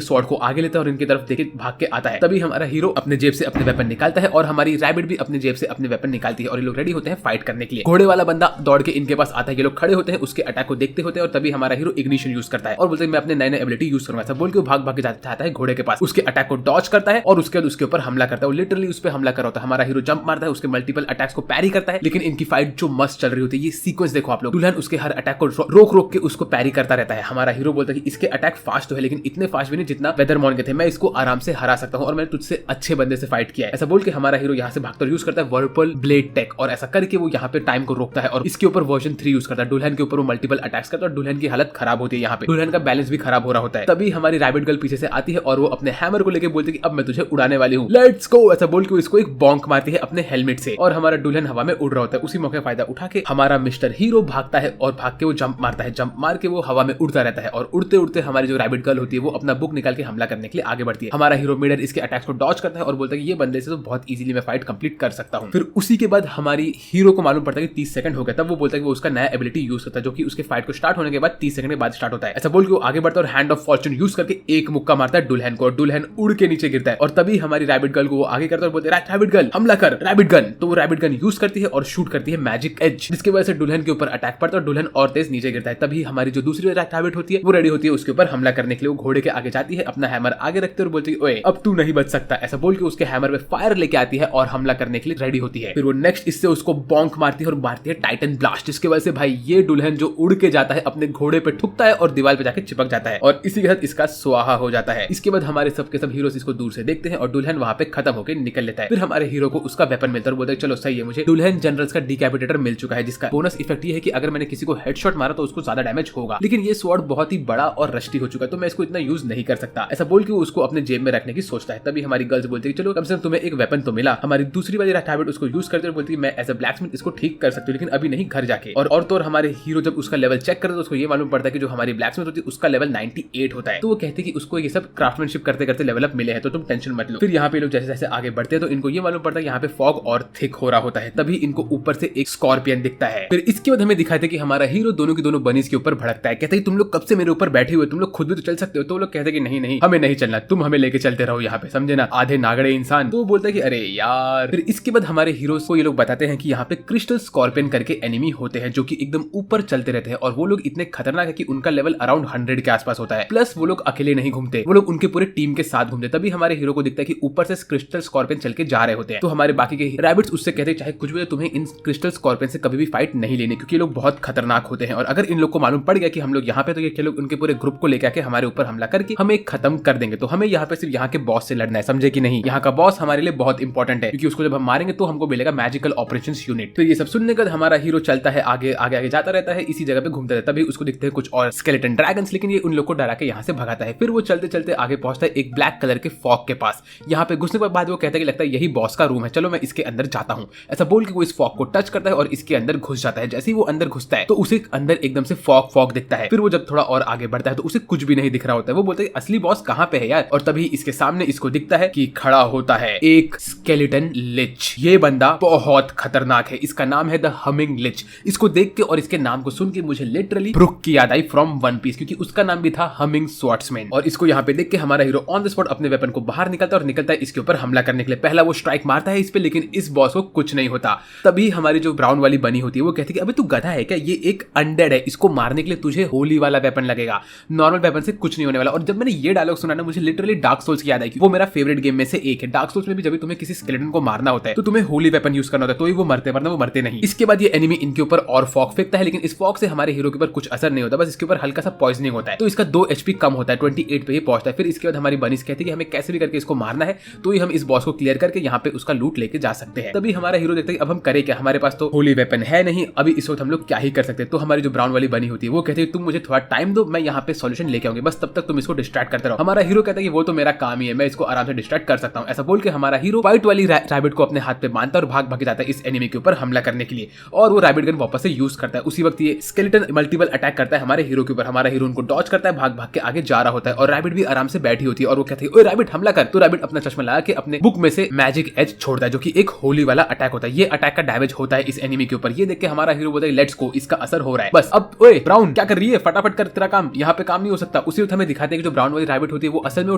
स्वॉर्ड को आगे लेता है और इनकी तरफ देख के भाग के आता है। तभी हमारा हीरो अपने जेब से अपने वेपन निकालता है और हमारी रैबिट भी अपने जेब से अपने वेपन निकालती है और ये लोग रेडी होते हैं फाइट करने के लिए। घोड़े वाला बंदा दौड़ के इनके पास आता है, ये लोग खड़े होते हैं, उसके अटैक को देखते होते हैं और तभी हमारा हीरो इग्निशन यूज करता है और बोलते हैं मैं अपने नए नए एबिलिटी यूज करूंगा। ऐसा बोल के वो भाग भाग के जाता है घोड़े के पास, उसके अटैक को डॉज करता है और उसके बाद उसके ऊपर हमला करता है। वो लिटरली उस पर हमला कर होता है। हमारा हीरो जंप मारता है, उसके मल्टीपल अटैक्स को पैरी करता है, लेकिन इनकी फाइट जो मस्त चल रही होती है। ये सीक्वेंस देखो आप लोग, दुल्हन उसके हर अटैक को रोक रोक के उसको पैरी करता रहता है। हमारा हीरो बोलता है कि इसके अटैक फास्ट तो है लेकिन इतने फास्ट भी नहीं जितना वेदरमॉर्न के थे, मैं इसको आराम से हरा सकता हूं और मैंने तुझसे अच्छे बंदे से फाइट किया है। ऐसा बोल के हमारा हीरो यहाँ से भागकर यूज करता है वर्पल ब्लेड टेक और ऐसा करके वो यहाँ पे टाइम को रोकता है और इसके ऊपर वर्जन 3 यूज करता है। दुल्हन के ऊपर वो मल्टीपल अटैक्स करता है और दुल्हन की हालत खराब होती है। यहाँ पे दुल्हन का बैलेंस भी खराब हो रहा होता है। तभी हमारी रैबिट गर्ल पीछे से आती है और वो अपने हैमर को लेकर बोलती है कि अब मैं तुझे उड़ाने वाली हूँ, लेट्स गो। ऐसा बोल के इसको एक बॉन्क मारती है अपने हेलमेट से और हमारा दुल्हन हवा में उड़ रहा होता है। उसी मौके फायदा उठा के हमारा मिस्टर हीरो भागता है और भाग के वो जंप मारता है। जंप मार के वो हवा में उड़ता रहता है और उड़ते उड़ते हमारी जो रैबिट गर्ल होती है वो अपना बुक निकाल के हमला करने के लिए आगे बढ़ती है। हमारा हीरो मिडर इसके अटैक्स को डॉज करता है और बोलता है कि ये बंदे से तो बहुत इजीली मैं फाइट कंप्लीट कर सकता हूँ। फिर उसी के बाद हमारी हीरो को मालूम पड़ता है कि 30 सेकंड हो गया। तब वो बोलता है कि वो उसका नया एबिलिटी यूज करता है जो कि उसके फाइट को स्टार्ट होने के बाद 30 सेकंड के बाद स्टार्ट होता है। ऐसा बोल के वो आगे बढ़ता है और हैंड ऑफ फॉर्चून यूज करके एक मुक्का मारता है दुल्हन को और दुल्हन उड़ के नीचे गिरता है। और तभी हमारी रैबिट गर्ल को वो आगे करता है और बोलते हैं रैबिट गर्ल हमला कर रैबिट गन। तो वो रैबिट गन यूज करती है और शूट करती है मैजिक एज, जिसकी वजह से दुल्हन के ऊपर अटैक पड़ता है और दुल्हन और तेज नीचे गिरता है। तभी हमारी जो दूसरी रैबिट होती है वो रेडी होती है उसके ऊपर हमला करने के लिए। वो घोड़े के आगे जाती है, अपना हैमर आगे रखते और बोलती है ओए अब तू नहीं बच सकता। ऐसा बोल के उसके हैमर में फायर लेके आती है और हमला करने के लिए रेडी होती है। फिर वो नेक्स्ट इससे उसको बॉन्क मारती है और मारती है टाइटन ब्लास्ट, जिसकी वजह से भाई ये दुल्हन जो उड़ के जाता है अपने घोड़े पे ठुकता है और दीवार पे जाके चिपक जाता है और इसी के साथ इसका स्वाहा हो जाता है। इसके बाद हमारे सबके सब हीरोज इसको दूर से देखते हैं और दुल्हन वहां पे खत्म होकर निकल लेता है। फिर हमारे हीरो को उसका वेपन मिलता है और बोलता है चलो सही है, मुझे दुल्हन जनरल्स का डिकैपिटेटर मिल चुका है, जिसका बोनस इफेक्ट ये है कि अगर मैंने किसी को हेडशॉट मारा तो उसको ज्यादा डैमेज होगा, लेकिन ये स्वॉर्ड बहुत ही बड़ा और रस्टी हो चुका है तो मैं इसको इतना यूज नहीं कर सकता। ऐसा बोल के वो उसको अपने जेब में रखने की सोचता है। तभी हमारी गर्ल्स बोलती है चलो कम से कम तुम्हें एक वेपन तो मिला। हमारी दूसरी वाली रैबिट उसको यूज करते हुए बोलती है मैं एज अ ब्लैकस्मिथ इसको ठीक कर सकती हूँ, लेकिन अभी नहीं, घर जाके। और तो हमारे हीरो जब उसका लेवल चेक करते तो उसको ये मालूम पड़ता है कि जो हमारी ब्लैकस्मिथ होती है उसका लेवल 98 होता है। तो वो कहते हैं कि उसको ये सब क्राफ्टमैनशिप करते करते लेवल अप मिले हैं तो तुम टेंशन मत लो। फिर यहाँ पे लोग जैसे जैसे आगे बढ़ते हैं तो इनको ये मालूम पड़ता है यहाँ पे फॉग और थिक हो रहा होता है। तभी इनको ऊपर से एक स्कॉर्पियन दिखता है। फिर इसके बाद हमें दिखाते हैं कि हमारा हीरो दोनों की दोनों बनीज के ऊपर भड़कता है। कहते हैं तुम लोग कब से मेरे ऊपर बैठे हुए, तुम लोग खुद भी तो चल सकते हो। तो वो लोग कहते हैं कि नहीं नहीं हमें नहीं चलना, तुम हमें लेके चलते रहो यहाँ पे, समझे ना, आधे नागड़े इंसान। तो वो बोलता है कि अरे यार। फिर इसके बाद हमारे हीरोज को ये लोग बताते हैं कि यहाँ पे क्रिस्टल स्कॉर्पियन करके एनिमी होते हैं जो कि एकदम ऊपर चलते रहते हैं और वो लोग इतने खतरनाक है कि उनका लेवल अराउंड 100 के आसपास होता है। प्लस वो लोग अकेले नहीं घूमते, वो लोग उनके पूरे टीम के साथ घूमते। तभी हमारे हीरो को दिखता है कि ऊपर से क्रिस्टल स्कॉर्पियन चल के जा रहे होते हैं। तो हमारे बाकी के रैबिट्स उससे कहते हैं चाहे कुछ भी तुम्हें इन क्रिस्टल स्कॉर्पियन से कभी भी फाइट नहीं लेनी, क्योंकि ये लोग बहुत खतरनाक होते हैं और अगर इन लोग को मालूम पड़ गया कि हम लोग यहाँ पे तो ये लोग उनके पूरे ग्रुप को लेकर आके हमारे ऊपर हमला करके हमें खत्म कर देंगे। तो हमें यहाँ पे सिर्फ यहाँ के बॉस से लड़ना है, समझे कि नहीं। यहाँ का बॉस हमारे लिए बहुत इंपॉर्टेंट है क्योंकि उसको जब हम मारेंगे तो हमको मिलेगा मैजिकल ऑपरेशंस यूनिट। तो ये सब सुनने के बाद हमारा हीरो चलता है आगे आगे आगे जाता रहता है, इसी जगह पे घूमता रहता है। तभी उसको दिखते हैं कुछ और स्केलेटन ड्रैगन्स, लेकिन ये उन लोग को डरा के यहाँ से भगाता है। फिर वो चलते चलते आगे पहुंचता है एक ब्लैक कलर के फॉग के पास। यहाँ पे घुसने के बाद वो कहता है कि लगता है यही बॉस का रूम है, चलो मैं इसके अंदर जाता हूँ। ऐसा बोल के वो इस फॉग को टच करता है और इसके अंदर घुस जाता है। जैसे ही वो अंदर घुसता है तो उसे अंदर एकदम से फॉग दिखता है। फिर वो जब थोड़ा और आगे बढ़ता है तो उसे कुछ भी नहीं दिख रहा होता है। वो बोलता है असली बॉस कहाँ पे है यार। और तभी इसके सामने इसको दिखता है कि खड़ा होता है एक स्केलेटन लिच। ये बंदा बहुत खतरनाक है, इसका नाम है द हमिंग लिच। इसको देख के और इसके नाम को सुन के मुझे लिटरली ब्रुक की याद आई फ्रॉम वन पीस, क्योंकि उसका नाम भी था हमिंग स्वॉर्ड्समैन। और इसको यहाँ पे देख के हमारा हीरो ऑन द स्पॉट अपने वेपन को बाहर निकलता है और निकलता है इसके ऊपर हमला करने के लिए। पहला वो स्ट्राइक मारता है इस पे, लेकिन इस बॉस को कुछ नहीं होता। तभी हमारी जो ब्राउन वाली बनी होती है वो कहती है कि अबे तू गधा है क्या, ये एक अनडेड है, इसको मारने के लिए तुझे होली वाला वेपन लगेगा, नॉर्मल वेपन से कुछ नहीं होने वाला। और जब मैंने ये डायलॉग सुना ना मुझे लिटरली डार्क सोल्स की याद आई, वो मेरा फेवरेट गेम में से एक है। डार्क सोल्स में भी जब तुम्हें किसी स्केलेटन को मारना होता है तो तुम्हें होली वेपन यूज करना होता है, तो ही वो मरते, वरना वो मरते नहीं। इसके बाद ये एनिमी इनके ऊपर और फॉग फेंकता है, लेकिन इस फॉग से हमारे हीरो के ऊपर कुछ असर नहीं होता, बस इसके ऊपर हल्का सा पॉइजनिंग होता है। तो इसका 2 HP कम होता है, 28 पे ही पहुंचता है। फिर इसके बाद हमारी बनीस कहती है कि हमें कैसे भी करके इसको मारना है, तो ही हम इस बॉस को क्लियर करके यहाँ पे उसका लूट लेके जा सकते हैं। तभी हमारा हीरो देखता है अब हम करें क्या, हमारे पास तो होली वेपन है नहीं, अभी इस वक्त हम लोग क्या ही कर सकते हैं। तो हमारी जो ब्राउन वाली बनी होती है वो कहती है तुम मुझे थोड़ा टाइम दो, मैं यहाँ पे सॉल्यूशन लेके आऊंगी, बस तब तक तुम इसको डिस्ट्रैक्ट करते रहो। हमारा हीरो कहता है कि वो तो मेरा काम ही है, मैं इसको आराम से डिस्ट्रैक्ट कर सकता हूँ। ऐसा बोल के हमारा हीरो व्हाइट वाली रैबिट को अपने हाथ पे बांधता और भाग जाता है इस एनिमी के ऊपर हमला करने के लिए, और वो रैबिट गन वापस से यूज करता है। उसी वक्त ये स्केलेटन मल्टीपल अटैक करता है हमारे हीरो के ऊपर। हमारा हीरो उनको डॉज करता है, भाग के आगे जा रहा होता है और रैबिट भी आराम से बैठी होती है और वो कहती है ओए रैबिट हमला कर। तो रैबिट अपना चश्मा लगा के अपने बुक में से मैजिक एज छोड़ता है जो कि एक होली वाला अटैक होता है। ये अटैक का डैमेज होता है इस एनिमी के ऊपर। ये देख के हमारा हीरो बोलता है लेट्स गो, इसका असर हो रहा है। बस अब ओए ब्राउन क्या कर रही है, फटाफट कर, तेरा काम यहाँ पे काम नहीं हो सकता। उसी वक्त हमें दिखाते हैं कि जो ब्राउन वाली रैबिट होती है वो असल में वो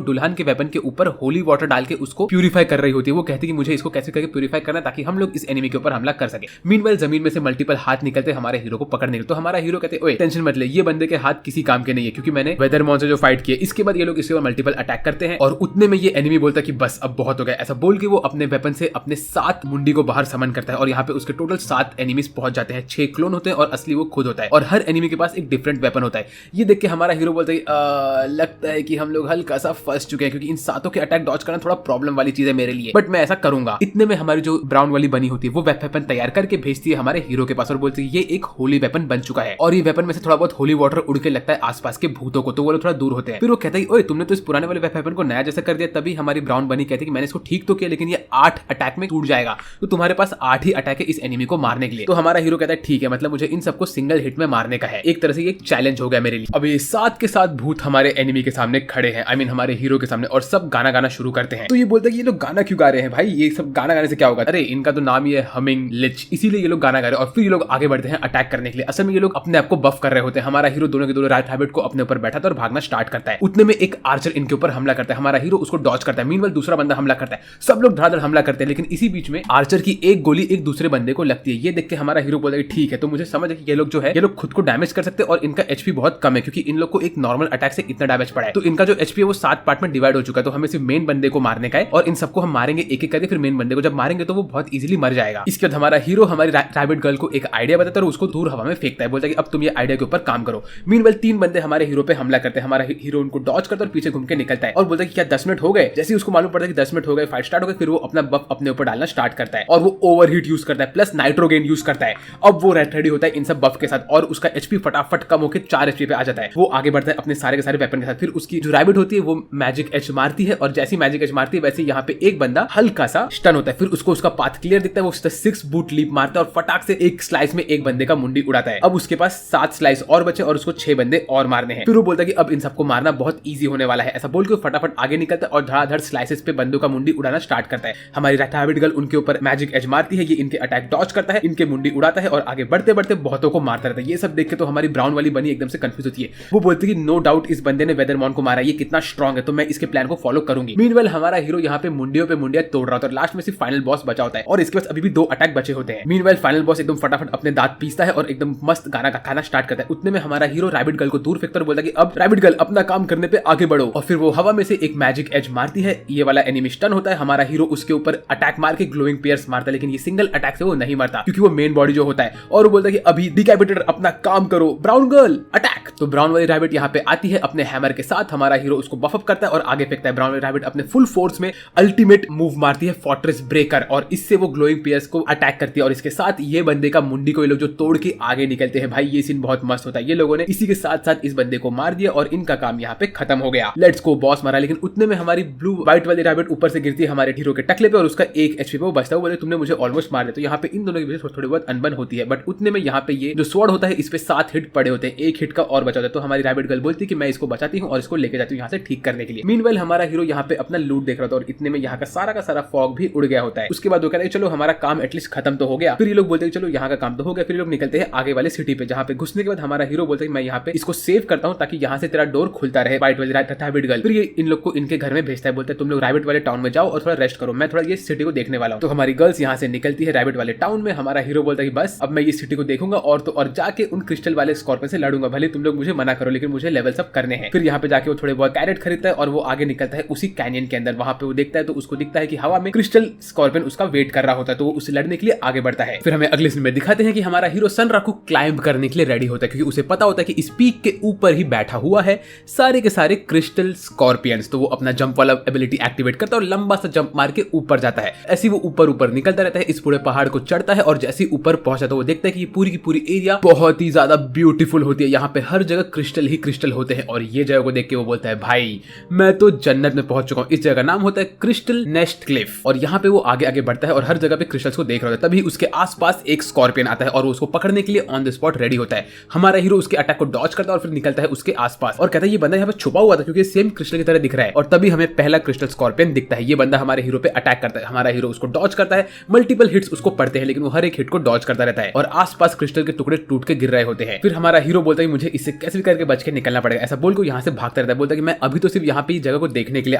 दुल्हन के वेपन के ऊपर होली वाटर डाल के उसको प्यूरिफाई कर रही होती है। वो कहती है कि मुझे इसको कैसे करके प्यूरिफाई करना है ताकि हम लोग इस एनिमी के ऊपर हमला कर सके। मीनवाइल जमीन में से मल्टीपल हाथ निकलते हमारे हीरो को पकड़ने के। तो हमारा हीरो कहते हैं ओए टेंशन मत ले, ये बंदे के हाथ किसी काम के नहीं है क्योंकि मैंने वेदरमॉन से जो फाइट किया। इसके बाद ये लोग इसके ऊपर मल्टीपल अटैक करते हैं और उतने में ये एनिमी बोलता है कि बस अब बहुत हो गया। ऐसा बोल के वो अपने वेपन से अपने 7 मुंडी को बाहर समन करता है और यहाँ पे उसके टोटल 7 एनिमीज पहुंच जाते हैं। 6 क्लोन होते हैं और असली वो खुद होता है और हर एनिमी के पास एक डिफरेंट वेपन होता है। ये देख के हमारा हीरो बोलता है लगता है कि हम लोग हल्का सा फंस चुके हैं क्योंकि इन 7 के अटैक डॉज करना थोड़ा प्रॉब्लम वाली चीज है मेरे लिए, बट मैं ऐसा करूंगा। इतने में हमारी जो ब्राउन वाली बनी होती है वो वेपन तैयार करके भेजती है हमारे हीरो के पास और बोलती है ये एक होली वेपन बन चुका है और ये वेपन में से थोड़ा बहुत होली वाटर उड़ के लगता है आसपास के भूतों को, तो वो लोग थोड़ा दूर होते हैं। फिर वो कहता है ओए तुमने तो इस पुराने वाले वेपन को नया जैसा कर दिया। तभी हमारी ब्राउन बनी कहती है कि मैंने इसको ठीक तो किया लेकिन ये 8 अटैक में टूट जाएगा, तो तुम्हारे पास 8 ही अटैक है इस एनिमी को मारने के लिए। तो हमारा हीरो कहता है ठीक है, मतलब मुझे इन सबको सिंगल हिट में मारने का है। एक तरह से ये एक चैलेंज हो गया मेरे लिए। अब ये 7 के 7 भूत हमारे एनिमी के सामने खड़े हैं, आई मीन हमारे हीरो के सामने, और सब गाना गाना शुरू करते हैं। तो ये बोलते हैं कि ये लोग गाना क्यों गा रहे हैं भाई, ये सब गाना गाने से क्या होगा। अरे इनका तो नाम ही है हमिंग लिच, इसीलिए ये लोग गाना गा रहे हैं। और फिर ये लोग आगे बढ़ते हैं अटैक करने के लिए। असल में ये लोग अपने आप को बफ कर रहे होते हैं। हमारा हीरो दोनों के दोनों राइट हैबिट को अपने ऊपर बैठा था और भागना स्टार्ट करता है। उतने में एक आर्चर इनके ऊपर हमला करता है। हमारा हीरो उसको डॉज करता है। मीनवाइल दूसरा बंदा हमला करता है। सब लोग धड़ाधड़ हमला करते हैं लेकिन इसी बीच में आर्चर की एक गोली एक दूसरे बंदे को लगती है। ये देख के हमारा हीरो बोलता है ठीक है, तो मुझे समझ है कि ये लोग जो है ये लोग खुद को डैमेज कर सकते हैं और इनका एचपी बहुत कम है क्योंकि इन लोग को एक नॉर्मल अटैक से इतना डैमेज पड़ा है। तो इनका जो एचपी है वो 7 पार्ट में डिवाइड हो चुका है। तो हमें सिर्फ मेन बंदे को मारने का है और इन सबको हम मारेंगे एक एक करके। फिर मेन बंदे को जब मारेंगे तो वो बहुत इजीली मर जाएगा। इसके बाद हमारा हीरो हमारी रैबिट गर्ल को एक आइडिया बताता है और उसको दूर हवा में फेंकता है। बोलता है कि अब तुम ये आइडिया के ऊपर काम करो। मीनवाइल 3 बंदे हमारे हीरो पे हमला करते हैं। हमारा हीरो उनको डॉज करता है और पीछे घूम के निकलता है और बोलता है कि क्या 10 मिनट हो गए। जैसे उसको मालूम पड़ता है कि 10 मिनट हो गए, फाइट स्टार्ट हो गई, फिर वो अपना बफ अपने ऊपर डालना स्टार्ट करता है और वो ओवरहीट यूज करता है प्लस नाइट्रोगेन यूज करता है। अब वो रेडी होता है इन सब बफ के साथ और उसका एचपी फटाफट कम होकर 4 एचपी पे आ जाता है। वो आगे बढ़ता है अपने सारे के सारे वेपन के साथ। फिर उसकी जो रैबिट होती है वो मैजिक एच मारती है और जैसी मैजिक एच मारती है वैसे यहाँ पे एक बंदा हल्का सा स्टन होता है। फिर उसको उसका पाथ क्लियर दिखता है। वो 6 बूट लीप मारता है और फटाक से एक स्लाइस में एक बंदे का मुंडी उड़ाता है। अब उसके पास 7 स्लाइस और बचे और उसको 6 बंदे और मारने हैं। फिर वो बोलता है कि अब इन सबको मारना बहुत ईजी होने वाला है। ऐसा बोल के फटाफट आगे निकलता है और धड़ाधड़ स्लाइसेस पे बंदों का मुंडी उड़ाना स्टार्ट करता है। हमारी रैबिट गर्ल उनके ऊपर मैजिक एज मारती है। ये इनके अटैक डॉज करता है, इनके मुंडी उड़ाता है और आगे बढ़ते बढ़ते बहुतों को मारता रहता है। ये सब देख के तो हमारी ब्राउन वाली बनी एकदम से कंफ्यूज होती है। वो बोलती है कि नो डाउट इस बंदे ने वेदरमॉन को मारा, ये कितना स्ट्रांग है, तो मैं इसके प्लान को फॉलो करूंगी। मीनवाइल हमारा हीरो यहाँ पे मुंडियों पे मुंडिया तोड़ रहा होता है। लास्ट में सिर्फ फाइनल बॉस बचा होता है और इसके पास अभी भी 2 अटैक बचे होते हैं। मीनवाइल फाइनल बॉस एकदम फटाफट अपने दांत पीसता है और एकदम मस्त गाना गाना स्टार्ट करता है। उतने में हमारा हीरो रैबिट गर्ल को दूर फेंकता है और बोलता है कि अब रैबिट गर्ल अपना काम करने पे आगे बढ़ो। और फिर वो हवा में से एक मैजिक एज मारती है। ये वाला एनिमी स्टन होता है। हमारा हीरो उसके ऊपर अटैक मार के ग्लोइंग पियर्स मारता है लेकिन ये सिंगल अटैक से वो नहीं मरता क्योंकि वो मेन बॉडी जो होता है। और वो बोलता है कि अभी डिकैपिटेटर अपना काम करो, ब्राउन गर्ल अटैक। तो ब्राउन वाली रैबिट यहाँ पे आती है अपने हैमर के साथ। हमारा हीरो उसको बफ अप करता है और आगे फेंकता है। ब्राउन वाली रैबिट अपने फुल फोर्स में अल्टीमेट मूव मारती है फोर्ट्रेस ब्रेकर और इससे वो ग्लोइंग पियर्स को अटैक करती है और इसके साथ ये बंदे का मुंडी को ये लोग जो तोड़ के आगे निकलते हैं। भाई ये सीन बहुत मस्त होता है। ये लोगों ने इसी के साथ साथ इस बंदे को मार दिया और इनका काम यहाँ पे खत्म हो गया। लेट्स गो बॉस मारा। लेकिन उतने में हमारी ब्लू व्हाइट वाली रैबिट ऊपर से गिरती है हमारे हीरो के टकले पे और उसका 1 एचपी पे वो बचता है। बोले तुमने मुझे ऑलमोस्ट मार दिया। तो यहाँ पे इन दोनों के बीच थोड़ी बहुत अनबन होती है बट उतने में यहाँ पे ये जो स्वॉर्ड होता है इस पे 7 हिट पड़े होते हैं, 1 हिट का और बचा होता है। तो हमारी रैबिट गर्ल बोलती है कि मैं इसको बचाती हूँ और इसको लेके जाती हूँ यहाँ से ठीक करने के लिए। मीनवाइल हमारा हीरो यहाँ पे अपना लूट देख रहा था और इतने में यहाँ का सारा फॉग भी उड़ गया होता है। उसके बाद वो कहते हैं चलो हमारा काम एटलीस्ट खत्म तो हो गया। फिर ये लोग बोलते हैं चलो यहाँ का काम तो हो गया। फिर ये लोग निकलते हैं आगे वाले सिटी पे जहाँ पे घुसने के बाद हमारा हीरो बोलता है कि मैं यहाँ पे इसको सेव करता हूँ ताकि यहाँ से तेरा डोर खुलता रहे। व्हाइट वाली रैबिट गर्ल फिर ये इन लोग को इनके घर में भेजता है। बोलता है तुम लोग रैबिट वाले टाउन में जाओ और थोड़ा रेस्ट करो, मैं थोड़ा ये सिटी को देखने वाला हूँ। तो हमारी गर्ल्स यहाँ से निकलती है रैबिट वाले टाउन में। हमारा हीरो बोलता है कि बस अब मैं ये सिटी को देखूंगा और तो और जाके उन क्रिस्टल वाले स्कॉर्पियन से लड़ूंगा, भले तुम लोग मुझे मना करो लेकिन मुझे लेवल्स अप करने हैं। फिर यहाँ पे जाके वो थोड़े बहुत कैरेट खरीदता है और वो आगे निकलता है उसी कैनियन के अंदर। वहां पे वो देखता है तो उसको दिखता है कि हवा में क्रिस्टल स्कॉर्पियन उसका वेट कर रहा होता है तो वो उसे लड़ने के लिए आगे बढ़ता है। फिर हमें अगले सीन में दिखाते हैं कि हमारा हीरो सनराकू क्लाइंब करने के लिए रेडी होता है क्योंकि उसे पता होता है कि इस पीक के ऊपर ही बैठा हुआ है सारे के सारे क्रिस्टल स्कॉर्पियंस। तो वो अपना जंप वाला एबिलिटी एक्टिवेट करता है और लंबा सा जंप मार के ऊपर जाता है। ऐसे वो ऊपर निकलता रहता है, इस पूरे पहाड़ को चढ़ता है और जैसे ऊपर पहुंचा तो वो देखता है कि ये पूरी की पूरी एरिया बहुत ही ज्यादा ब्यूटीफुल होती है। यहाँ पे हर जगह क्रिस्टल ही क्रिस्टल होते हैं और ये जगह को देख के वो बोलता है भाई मैं तो जन्नत में पहुंच चुका हूँ। इस जगह का नाम होता है क्रिस्टल नेस्ट क्लिफ और यहाँ पे वो आगे आगे बढ़ता है और हर जगह पे क्रिस्टल्स को देख रहा होता है। तभी उसके आसपास एक स्कॉर्पियन आता है और उसको पकड़ने के लिए ऑन द स्पॉट रेडी होता है। हमारा हीरो उसके अटैक को डॉज करता है और फिर निकलता है उसके आसपास और कहता है ये बंदा यहाँ पे छुपा हुआ था क्योंकि सेम क्रिस्टल की तरह दिख रहा है। और तभी हमें पहला क्रिस्टल स्कॉर्पियन दिखता है। ये बंदा हमारे हीरो पे अटैक करता है। हमारा हीरो उसको डॉज करता है। मल्टीपल हिट्स उसको पड़ते हैं लेकिन वो हर एक हिट को डॉज करता रहता है और आसपास क्रिस्टल के टुकड़े टूट के गिर रहे होते हैं। फिर हमारा हीरो बोलता है मुझे इससे कैसे भी करके बच के निकलना पड़ेगा। ऐसा बोल के यहाँ से भागता रहता है, बोलता है कि मैं अभी तो सिर्फ यहाँ पे जगह को देखने के लिए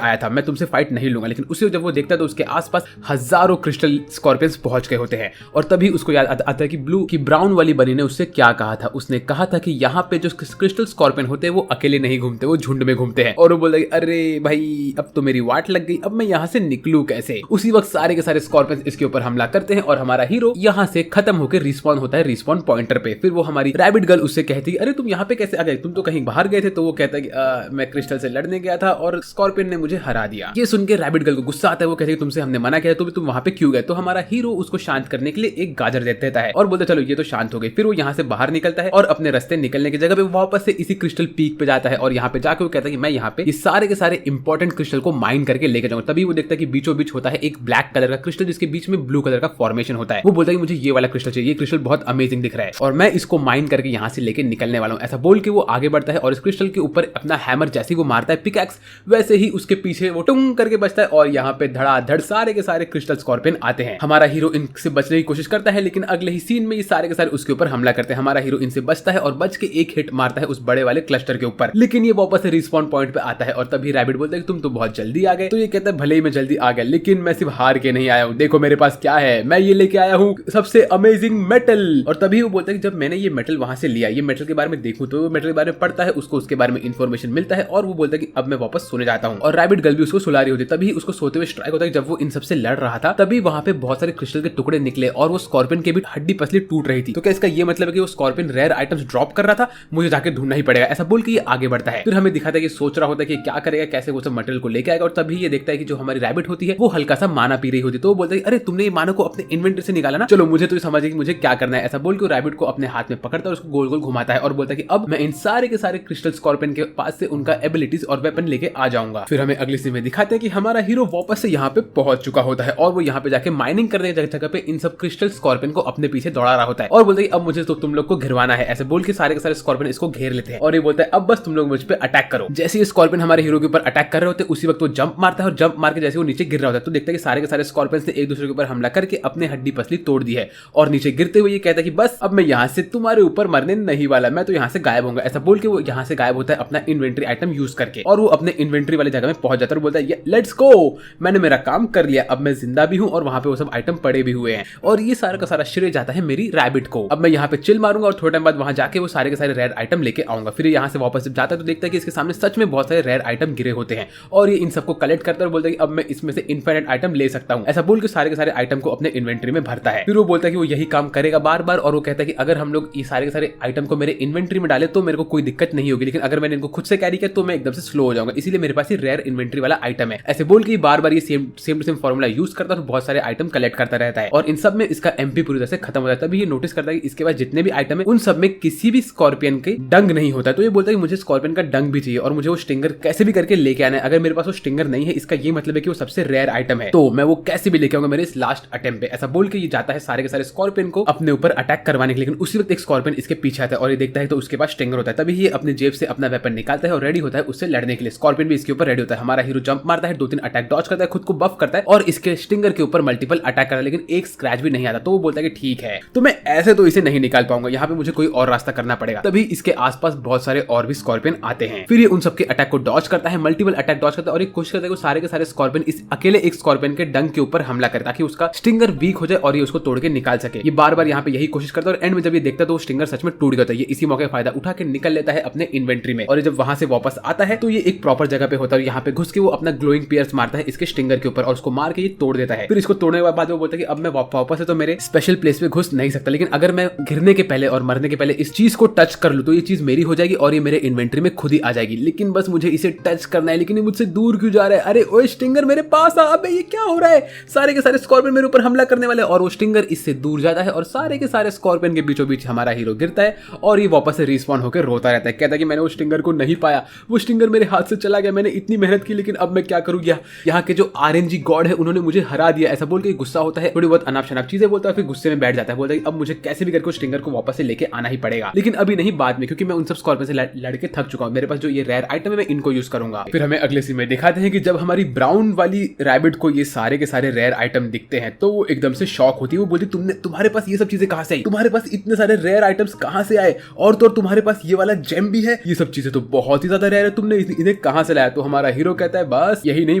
आया था, मैं तुमसे फाइट नहीं लूंगा। लेकिन उसे जब वो देखता है तो उसके आसपास हजारों क्रिस्टल स्कॉर्पियंस पहुंच गए होते हैं। और तभी उसको याद आता है कि ब्लू की ब्राउन वाली बनी ने उससे क्या कहा था। उसने कहा था कि यहाँ पे जो क्रिस्टल स्कॉर्पियन होते हैं वो अकेले नहीं घूमते, वो झुंड में घूमते हैं। और वो बोलता है अरे भाई अब तो मेरी वाट लग गई, अब मैं यहाँ से निकलूं कैसे। उसी वक्त सारे के सारे स्कॉर्पियंस इसके ऊपर हमला करते हैं और हमारा हीरो यहाँ से खत्म होकर रिस्पॉन होता है रिस्पॉन पॉइंटर पे। फिर वो हमारी रैबिट गर्ल उससे कहती है अरे तुम यहाँ पे कैसे आ गए, तुम तो कहीं बाहर गए थे। तो वो कहता है कि मैं क्रिस्टल से लड़ने गया था और स्कॉर्पियन ने मुझे हरा दिया। ये सुन के रैबिट गर्ल को गुस्सा आता है, वो कहती है तुमसे हमने मना किया तो तुम वहां पे क्यों गए। तो हमारा हीरो उसको शांत करने के लिए एक गाजर दे देता है और बोलता है चलो ये तो शांत हो गई। फिर वो यहाँ से बाहर निकलता है और अपने रास्ते निकलने की जगह पे वापस से इसी क्रिस्टल पीक पे जाता है और यहाँ पे जाके वो कहता है कि मैं यहाँ पे ये सारे के सारे इंपॉर्टेंट क्रिस्टल को माइन करके लेके जाऊंगा। तभी वो देखता है कि बीचों बीच होता है एक ब्लैक कलर का क्रिस्टल जिसके बीच में ब्लू कलर का फॉर्मेशन होता है। वो बोलता है कि मुझे ये वाला क्रिस्टल चाहिए, ये क्रिस्टल बहुत अमेजिंग दिख रहा है और मैं इसको माइन करके यहाँ से लेके निकलने वाला हूँ। ऐसा बोल के वो आगे बढ़ता है और इस क्रिस्टल के ऊपर अपना हैमर जैसे वो मारता है पिकैक्स, वैसे ही उसके पीछे वो टुंग करके बचता है और यहाँ पे धड़ाधड़ सारे के सारे क्रिस्टल स्कॉर्पियन आते हैं। हमारा हीरो इनसे बचने की कोशिश करता है लेकिन अगले ही सीन में ये सारे के सारे उसके ऊपर हमला करते हैं। हमारा हीरो इनसे बचता है और बच के एक हिट मारता है उस बड़े वाले क्लस्टर के ऊपर, लेकिन ये वापस से रिस्पॉन पॉइंट पे आता है और तभी रैबिट बोलता है कि तुम तो बहुत जल्दी आ गए। तो ये कहता है भले ही मैं जल्दी आ गया लेकिन मैं सिर्फ हार के नहीं आया हूँ, देखो मेरे पास क्या है, मैं ये लेके आया हूँ सबसे अमेजिंग मेटल। और तभी वो बोलता है कि जब मैंने ये मेटल वहां से लिया, ये मेटल के बारे में देखूं, तो वो मेटल के बारे में पढ़ता है, उसको उसके बारे में इन्फॉर्मेशन मिलता है और वो बोलता है कि अब मैं वापस सोने जाता हूँ। और रैबिट गर्ल भी उसको सुला रही होती है। तभी उसको सोते हुए स्ट्राइक होता है। जब वो इन सबसे लड़ रहा था तभी वहां पे बहुत सारे क्रिस्टल के टुकड़े निकले और वो स्कॉर्पियन के भी हड्डी पसली टूट रही थी। तो क्या इसका ये मतलब है कि वो स्कॉर्पियन रेयर आइटम्स ड्रॉप कर रहा था, मुझे जाके ढूंढना ही पड़ेगा। ऐसा बोल के ये आगे बढ़ता है। फिर हमें दिखाता है कि सोच रहा होता है कि क्या करेगा, कैसे वो सब मटेरियल को लेके आएगा। और तभी ये देखता है कि जो हमारी रैबिट होती है वो हल्का सा माना पी रही होती है। तो वो बोलता है अरे तुमने ये माना को अपने इन्वेंटरी से निकाला ना, चलो मुझे तो समझ कि मुझे क्या करना है। ऐसा बोल के रैबिट को अपने हाथ में पकड़ता है और उसको गोल गोल घुमाता है और बोलता है कि अब मैं इन सारे के सारे क्रिस्टल स्कॉर्पियन के पास से उनका एबिलिटीज और वेपन लेके आ जाऊंगा। फिर हमें अगली सीन में दिखाते हैं कि हमारा हीरो वापस से यहाँ पे पहुंच चुका होता है और वो यहाँ पे जाके माइनिंग करने की जगह पे इन सब क्रिस्टल स्कॉर्पियन को अपने पीछे दौड़ा रहा होता है और बोलता है अब मुझे तो तुम लोग को घिरवाना है। ऐसे बोल के सारे के सारे स्कॉर्पियन इसको घेर लेते हैं और ये बोलता है अब बस तुम लोग मुझ पे अटैक करो। जैसे ये स्कॉर्पियन हमारे हीरो के ऊपर अटैक कर रहे होते हैं उसी वक्त वो जंप मारता है और जंप मार के जैसे वो नीचे गिर रहा होता है तो देखता है कि सारे के सारे स्कॉर्पियंस ने एक दूसरे के ऊपर हमला करके अपने हड्डी पसली तोड़ दी है और नीचे गिरते हुए ये कहता है कि बस अब मैं यहाँ से तुम्हारे ऊपर मरने नहीं वाला, मैं तो यहाँ से गायब होऊंगा। ऐसा बोल के वो यहाँ से गायब होता है अपना इन्वेंटरी आइटम यूज करके और वो अपने इन्वेंटरी वाली जगह में पहुंच जाता है और बोलता है लेट्स गो, मैंने मेरा काम कर लिया, अब मैं जिंदा भी हूँ और वहां पे वो सब आइटम पड़े भी हुए हैं। और ये सारा का सारा श्रेय जाता है मेरी रैबिट को। अब मैं यहाँ पे चिल मारूंगा और थोड़े टाइम बाद वहां जाके वो सारे के सारे रेयर आइटम लेके आऊंगा। फिर यहाँ से वापस जाता है तो देखता है कि इसके सामने सच में बहुत सारे रेयर आइटम गिरे होते हैं और ये इन सबको कलेक्ट करता है और बोलता है कि अब मैं इसमें से इनफाइनाइट आइटम ले सकता हूँ। ऐसा बोल के सारे के सारे आइटम को अपने इन्वेंटरी में भरता है। फिर वो बोलता है कि वो यही काम करेगा बार बार और वो कहता है कि अगर हम लोग ये सारे के सारे आइटम को मेरे इन्वेंटरी में डाले तो मेरे को कोई दिक्कत नहीं होगी, लेकिन अगर मैंने इनको खुद से कैरी किया तो मैं एकदम से स्लो हो जाऊंगा, इसीलिए मेरे पास ये रेयर इन्वेंटरी वाला आइटम है। ऐसे बोल के बार बार ये same to same formula use करता है और बहुत सारे आइटम कलेक्ट करता रहता है और इन सब में इसका एमपी पूरी तरह से खत्म हो जाता है। तभी ये नोटिस करता है कि इसके पास जितने भी आइटम है उन सब में किसी भी स्कॉर्पियन के डंग नहीं होता है। तो ये बोलता है कि मुझे स्कॉर्पियन का डंग भी चाहिए और मुझे वो स्टिंगर कैसे भी करके लेके आना है। अगर मेरे पास वो स्टिंगर नहीं है इसका ये मतलब है कि वो सबसे रेयर आइटम है, तो मैं वो कैसे भी लेके आऊंगा मेरे इस लास्ट अटेम्प्ट पे। ऐसा बोल के ये जाता है सारे के सारे स्कॉर्पियन को अपने ऊपर अटैक करवाने के लिए, लेकिन उसी वक्त एक स्कॉर्पियन इसके पीछे आता है और ये देखता है तो उसके पास स्टिंगर होता है। तभी ये अपने जेब से अपना वेपन निकालता है और रेडी होता है उससे लड़ने के लिए। स्कॉर्पियन भी इसके ऊपर रेडी होता है। हमारा हीरो जंप मारता है, 2-3 अटैक डॉज करता है, खुद को बफ करता है और इसके स्टिंगर के ऊपर मल्टीपल अटैक करता है, लेकिन एक स्क्रैच भी नहीं आता। तो वो बोलता है कि ठीक है, तो मैं ऐसे तो इसे नहीं निकाल पाऊंगा, यहाँ पे मुझे कोई और रास्ता करना पड़ेगा। तभी इसके आसपास बहुत सारे और भी स्कॉर्पियन आते हैं। फिर ये उन सबके अटैक को डॉज करता है, मल्टीपल अटैक डॉज करता है और एक कोशिश करता है कि सारे के सारे स्कॉर्पियन इस अकेले एक स्कॉर्पियन के डंक के ऊपर हमला करे ताकि उसका स्टिंगर वीक हो जाए और ये उसको तोड़ के निकाल सके। ये बार बार यहाँ पे यही कोशिश करता है और एंड में जब ये देखता है तो वो स्टिंगर सच में टूट गया था। ये इसी मौके फायदा उठा के निकल लेता है अपने इन्वेंटरी में और जब वहां से वापस आता है तो ये एक प्रॉपर जगह पे होता है। यहाँ पे घुस के वो अपना ग्लोइंग पियर्स मारता है इसके स्टिंगर के ऊपर और उसको मार के ये तोड़ देता है। फिर इसको तोड़ने के बाद वो बोलता है कि अब मैं वापस से तो मेरे स्पेशल प्लेस पे घुस नहीं सकता, लेकिन अगर मैं गिरने के पहले और मरने के पहले इस चीज को टच कर लूं तो ये चीज मेरी हो जाएगी और ये मेरे इन्वेंटरी में खुद ही आ जाएगी। लेकिन बस मुझे इसे टच करना है, लेकिन ये मुझसे दूर क्यों जा रहा है? अरे ओए स्टिंगर मेरे पास आ, अबे ये क्या हो रहा है? सारे के सारे स्कॉर्पियन मेरे ऊपर हमला करने वाले और वो स्टिंगर इससे दूर जाता है और सारे के सारे स्कॉर्पियन के बीचों बीच हमारा हीरो गिरता है और ये वापस से रिस्पॉन होकर रोता रहता है। कहता है कि मैंने वो स्टिंगर को नहीं पाया, वो स्टिंगर मेरे हाथ से चला गया, मैंने इतनी मेहनत की लेकिन अब मैं क्या करूं? यहाँ के जो आरएनजी गॉड है उन्होंने मुझे हरा दिया। ऐसा बोल के गुस्सा होता है, थोड़ी बहुत अनाप शनाप चीजें बोलता है, फिर गुस्से में बैठ जाता है। बोलता है कि अब मुझे कैसे भी करके स्टिंगर को वापस से लेके आना ही पड़ेगा, लेकिन अभी नहीं, बाद में, क्योंकि मैं उन सब स्कॉर्पियन से लड़के थक चुका हूं। मेरे पास जो ये रेयर आइटम है मैं इनको यूज करूंगा। फिर हमें अगले सीन में दिखाते हैं कि जब हमारी ब्राउन वाली रैबिट को ये सारे के सारे रेयर आइटम दिखते हैं तो वो एकदम से शॉक होती है। वो बोलती तुम्हारे पास ये सब चीजें कहां कहाँ से आई, तुम्हारे पास इतने सारे रेयर आइटम्स कहाँ से आए, और तो तुम्हारे पास ये वाला जेम भी है, ये सब चीजें तो बहुत ही ज्यादा रेयर है, तुमने इन्हें कहाँ से लाया। तो हमारा हीरो कहता है बस यही नहीं,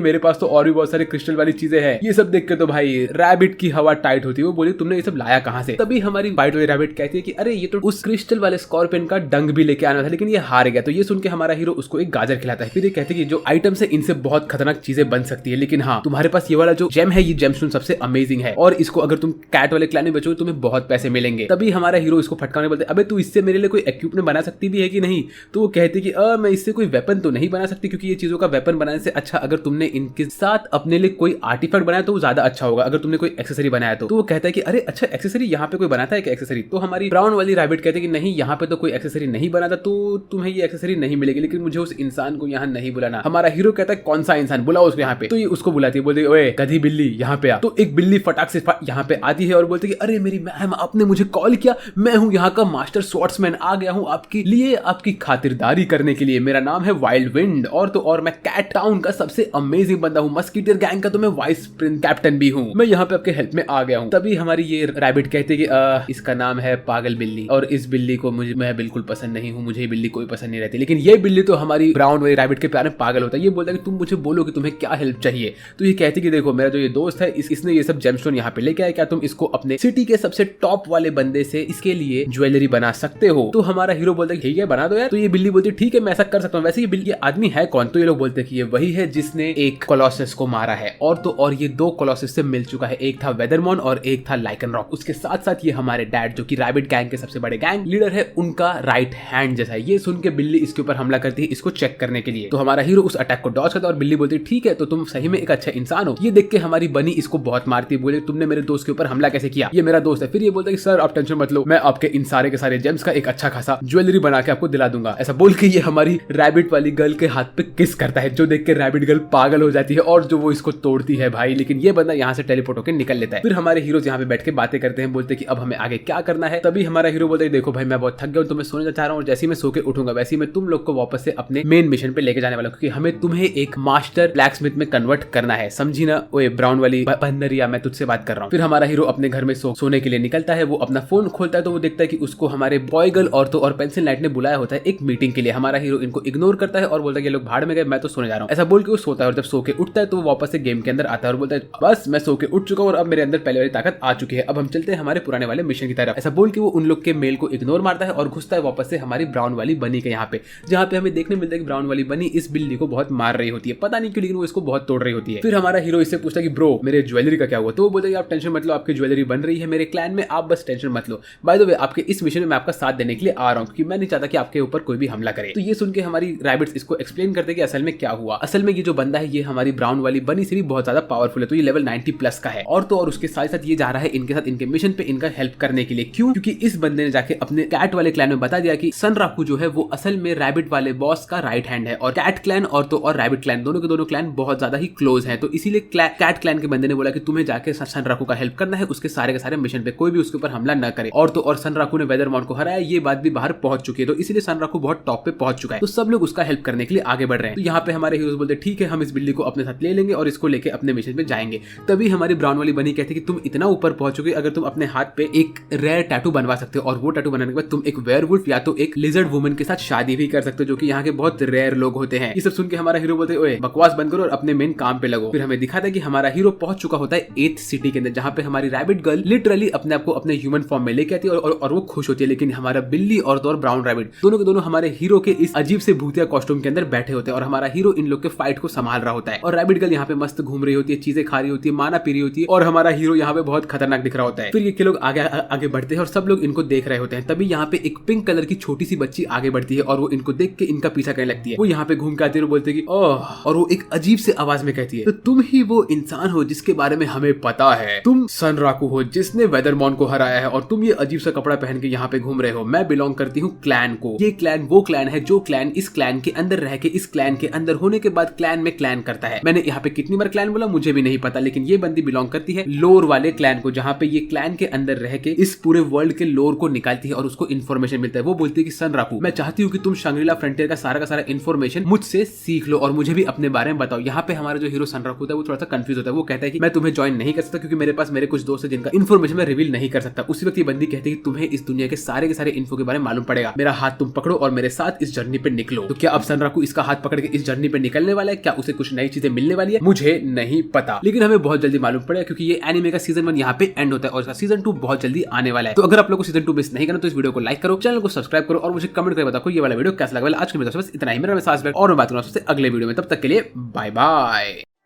मेरे पास तो और भी बहुत सारे क्रिस्टल वाली चीजें हैं। ये सब देख के तो भाई रैबिट की हवा टाइट होती है, वो बोली तुमने ये सब लाया कहाँ से। तभी हमारी वाइट वाली रैबिट कहती है कि अरे ये तो उस क्रिस्टल वाले स्कॉर्पियन का डंग भी लेके आना था, लेकिन ये हार गया। तो ये सुन के हमारा हीरो उसको एक गाजर खिलाता है। फिर ये कहते हैं कि जो आइटम्स है इनसे बहुत खतरनाक चीजें बन सकती है, लेकिन हाँ तुम्हारे पास ये वाला जो जेम है, ये जेमस्टोन सबसे अमेजिंग है, और इसको अगर तुम कैट वाले क्लैन में बेचोगे तुम्हें बहुत पैसे मिलेंगे। तभी हमारा हीरो इसको फटकाने बोलते अबे तू इससे मेरे लिए कोई इक्विपमेंट बना सकती भी है कि नहीं। तो वो कहती कि मैं इससे कोई वेपन तो नहीं बना सकती, क्योंकि ये चीजों का वेपन बनाने से अच्छा अगर तुमने इनके साथ अपने लिए कोई आर्टिफैक्ट बनाया तो वो ज्यादा अच्छा होगा, अगर तुमने कोई एक्सेसरी बनाया तो वो कहता है कि अरे अच्छा एक्सेसरी यहाँ पे कोई बनाता है क्या एक्सेसरी। तो हमारी ब्राउन वाली रैबिट कहते हैं कि नहीं यहाँ पे तो कोई एक्सेसरी नहीं बनाता, तो तुम्हें ये एक्सेसरी नहीं मिलेगी, लेकिन मुझे उस इंसान को यहाँ नहीं बुलाना। हमारा हीरो कहता है कौन सा इंसान, बुलाओ उसको यहाँ पे। तो ये उसको बुलाती है, बोलती है ओए गधी बिल्ली यहाँ पे आ। तो एक बिल्ली फटाक से यहाँ पे आती है और बोलती है कि अरे मेरी मैम आपने मुझे कॉल किया, मैं हूँ यहाँ का मास्टर स्वॉर्ड्समैन, आ गया हूँ आपके लिए आपकी खातिरदारी करने के लिए। मेरा नाम है वाइल्ड विंड, और तो और मैं कैट टाउन का सबसे अमेजिंग बंदा हूँ, मस्कीटियर गैंग का तो मैं वाइस कैप्टन भी हूँ, मैं यहाँ पे आपके हेल्प में आ गया हूँ। तभी हमारी ये रैबिट कहती है कि इसका नाम है पागल बिल्ली, और इस बिल्ली को मैं बिल्कुल पसंद नहीं हूँ, मुझे बिल्ली कोई पसंद नहीं रहती, लेकिन ये बिल्ली तो हमारी ब्राउन वाली रैबिट के प्यार में पागल होता है। ये बोलता है कि तुम मुझे बोलो कि तुम्हें क्या हेल्प चाहिए। तो ये कहती कि देखो मेरा जो ये दोस्त है इसने ये सब जेमस्टोन यहाँ पे लेके आया, क्या तुम इसको अपने सिटी के सबसे टॉप वाले बंदे से इसके लिए ज्वेलरी बना सकते हो। तो हमारा हीरो बोलता है ठीक है बना दो यार। तो ये बिल्ली बोलती है ठीक है मैं ऐसा कर सकता हूँ। वैसे ये बिल्ली आदमी है कौन, तो ये लोग बोलते हैं कि ये वही है जिसने एक कोलोसस को मारा है, और तो और ये दो कोलोसस से मिल चुका है, एक था वेदरमॉन और एक था लाइकनरॉक। उसके साथ साथ ये हमारे डैड जो कि रैबिट गैंग के सबसे बड़े गैंग लीडर है उनका राइट हैंड जैसा है। ये सुन के बिल्ली इसके ऊपर हमला करती है इसको चेक करने के लिए। तो हमारा हीरो उस अटैक को डॉज करता है और बिल्ली बोलती है ठीक है तो तुम सही में एक अच्छा इंसान हो। ये देख के हमारी बनी इसको बहुत मारती है, बोले तुमने मेरे दोस्त के ऊपर हमला कैसे किया, ये मेरा दोस्त है। फिर ये बोलता है कि सर आप टेंशन मत लो, मैं आपके इन सारे के सारे जेम्स का एक अच्छा खासा ज्वेलरी बना के आपको दिला दूंगा। ऐसा बोल के ये हमारी रैबिट वाली गर्ल के हाथ पे किस करता है, जो देख के रैबिट गर्ल पागल हो जाती है और जो वो इसको तोड़ती है भाई। लेकिन ये बंदा यहाँ से टेलीपोर्ट होकर निकल लेता है। फिर हमारे हीरोज यहाँ पे बैठ के बातें करते हैं, बोलते हैं कि अब हमें आगे क्या करना है। तभी हमारा हीरो बोलता है देखो भाई मैं बहुत थक गया हूँ, तो मैं सोने चाह रहा हूँ, और जैसे ही मैं सो के उठूंगा वैसे ही मैं तुम लोग को वापस से अपने मेन मिशन पे लेके जाने वाला हूँ, क्योंकि हमें तुम्हें एक मास्टर ब्लैक स्मिथ में कन्वर्ट करना है, समझी ना ओए ब्राउन वाली बंदरिया, मैं तुझसे बात कर रहा हूँ। फिर हमारा हीरो अपने घर में सोने के लिए निकलता है। वो अपना फोन खोलता है तो वो देखता है कि उसको हमारे बॉय गर्ल और तो और पेंसिल नाइट ने बुलाया होता है एक मीटिंग के लिए। हमारा हीरो इनको इग्नोर करता है और बोलता है ये लोग भाड़ में गए, मैं तो सोने जा रहा हूँ। ऐसा बोल के वो सोता है, और जब सो के उठता है तो वो वापस से गेम के अंदर आता है और बोलता है बस मैं सो के उठ चुका हूँ और अब मेरे अंदर पहले वाली ताकत आ चुकी है, अब हम चलते हैं हमारे पुराने वाले मिशन की तरफ। ऐसा बोल के वो उन लोग के मेल को इग्नोर मारता है और घुसता है वापस से हमारी ब्राउन वाली बनी के यहाँ पे, जहाँ पे हमें देखने मिलता है कि ब्राउन वाली बनी इस बिल्ली को बहुत मार रही होती है, पता नहीं क्यों, लेकिन वो इसको बहुत तोड़ रही होती है। फिर हमारा हीरो इससे पूछता है कि ब्रो मेरे ज्वेलरी का क्या हुआ। तो वो बोलता है आप टेंशन मत लो, आपकी ज्वेलरी बन रही है मेरे क्लैन में, आप बस टेंशन मत लो। बाय द वे आपके इस मिशन में मैं आपका साथ देने के लिए आ रहा हूँ, क्योंकि मैं नहीं चाहता कि आपके ऊपर कोई भी हमला करे। तो ये सुन के हमारी रैबिट्स इसको एक्सप्लेन करते हैं कि असल में क्या हुआ। असल में ये जो बंदा है ये हमारी ब्राउन वाली बनी से भी बहुत ज्यादा पावरफुल है, तो ये लेवल 90+ का है, और तो और उसके साथ साथ ये जा रहा है इनके साथ इनके मिशन पे इनका हेल्प करने के लिए। क्यों? क्योंकि इस बंदे ने जाके अपने कैट वाले क्लैन में बता दिया कि सनराकू जो है वो असल में रैबिट वाले बॉस का राइट हैंड है, और कैट क्लैन और तो और रैबिट क्लैन दोनों के दोनों क्लैन बहुत ज्यादा ही क्लोज हैं। तो इसीलिए कैट क्लैन के बंदे ने बोला कि तुम्हें जाके सनराकू का हेल्प करना है, उसके सारे के सारे मिशन पे कोई भी उसके ऊपर हमला न करे। और तो और सनराकू ने वेदरमॉन को हराया, ये बात भी बाहर पहुंच चुकी है, तो इसीलिए सनराकू बहुत टॉप पे पहुंच चुका है। तो सब लोग उसका हेल्प करने के लिए आगे बढ़ रहे हैं। तो यहाँ पे हमारे हीरोज बोलते ठीक है हम इस बिल्ली को अपने साथ ले लेंगे और इसको लेके अपने मिशन पे जाएंगे। तभी हमारी ब्राउन वाली बनी कहती है कि तुम इतना ऊपर पहुंचोगे अगर तुम अपने हाथ पे एक रेयर टैटू बनवा सकते हो, और वो टैटू बनाने के बाद तुम एक वेयरवुल्फ या तो एक लिजर्ड वुमन के साथ शादी भी कर सकते हो, जो कि यहाँ के बहुत रेयर लोग होते हैं। ये सब सुन के हमारा हीरो बोलते ओए बकवास बंद करो और अपने मेन काम पे लगो। फिर हमें दिखाता है कि हमारा हीरो पहुंच चुका होता है 8th सिटी के अंदर, जहाँ पे हमारी रैबिट गर्ल लिटरली अपने आप को अपने ह्यूमन फॉर्म में लेके आती है और वो खुश होती है। लेकिन हमारा बिल्ली और तो और ब्राउन रैबिट दोनों के दोनों हमारे हीरो के इस अजीब से भूतिया कॉस्ट्यूम के अंदर बैठे होते हैं, और हमारा हीरो इन लोग के फाइट को संभाल रहा होता है। और रैबिट गर्ल यहाँ पे मस्त घूम रही होती है, चीजें खा रही होती है, माना पी रही होती है, और हमारा हीरो यहाँ पे बहुत खतरनाक दिख रहा होता है। फिर ये लोग आगे बढ़ते हैं और सब लोग इनको देख रहे होते हैं। तभी यहाँ पे एक पिंक कलर की छोटी सी बच्ची आगे बढ़ती है और वो इनको देख के इनका पीछा करने लगती है। वो यहाँ पे घूम के आती है और बोलते है कि ओह, और वो एक अजीब से आवाज में कहती है तो तुम ही वो इंसान हो जिसके बारे में हमें पता है, तुम सनराकू हो जिसने वेदरमॉन को हराया है, और तुम ये अजीब सा कपड़ा पहन के यहाँ पे घूम रहे हो। मैं बिलोंग करती हूँ क्लैन को। ये क्लैन वो क्लैन है जो क्लैन इस क्लैन के अंदर रह के, इस क्लैन के अंदर होने के बाद क्लैन में क्लैन करता है। मैंने यहाँ पे कितनी बार क्लैन बोला मुझे भी नहीं पता, लेकिन ये बंदी बिलोंग करती है लोर वाले क्लैन को, जहाँ पे ये क्लैन के अंदर रह के इस पूरे वर्ल्ड के लोर को निकालती है और उसको इन्फॉर्मेशन मिलता है। वो बोलती है कि सनराकू, मैं चाहती हूँ कि तुम शंग्रीला फ्रंटियर का सारा इन्फॉर्मेशन मुझसे सीख लो और मुझे भी अपने बारे में बताओ। यहाँ पे हमारा जो हीरो सनराकू होता है वो थोड़ा सा कंफ्यूज होता है। वो कहता है कि मैं तुम्हें ज्वाइन नहीं कर सकता क्योंकि मेरे पास मेरे कुछ दोस्त है जिनका इन्फॉर्मेशन मैं रिवील नहीं कर सकता। उसी वक्त ये बंदी कहती है कि तुम्हें इस दुनिया के सारे इन्फो के बारे में मालूम पड़ेगा, मेरा हाथ तुम पकड़ो और मेरे साथ इस जर्नी पे निकलो। तो क्या अब सनराकू इसका हाथ पकड़ के इस जर्नी पे निकलने वाला है? क्या उसे कुछ नई चीजें मिलने वाली है? मुझे नहीं पता, लेकिन हमें बहुत जल्दी मालूम पड़ेगा क्योंकि ये एनिमे का सीजन 1 यहाँ पे एंड होता है और इसका सीजन 2 बहुत जल्दी आने वाला है। तो अगर आप लोग को सीजन 2 मिस नहीं करना तो इस वीडियो को लाइक करो, चैनल को सब्सक्राइब करो और मुझे कमेंट करके बताओ ये वाला वीडियो कैसा लगा। आज के वीडियो बस इतना ही। मेरा नाम है सास और मैं बात करूँ आपसे अगले वीडियो में। तब तक के लिए बाय बाय।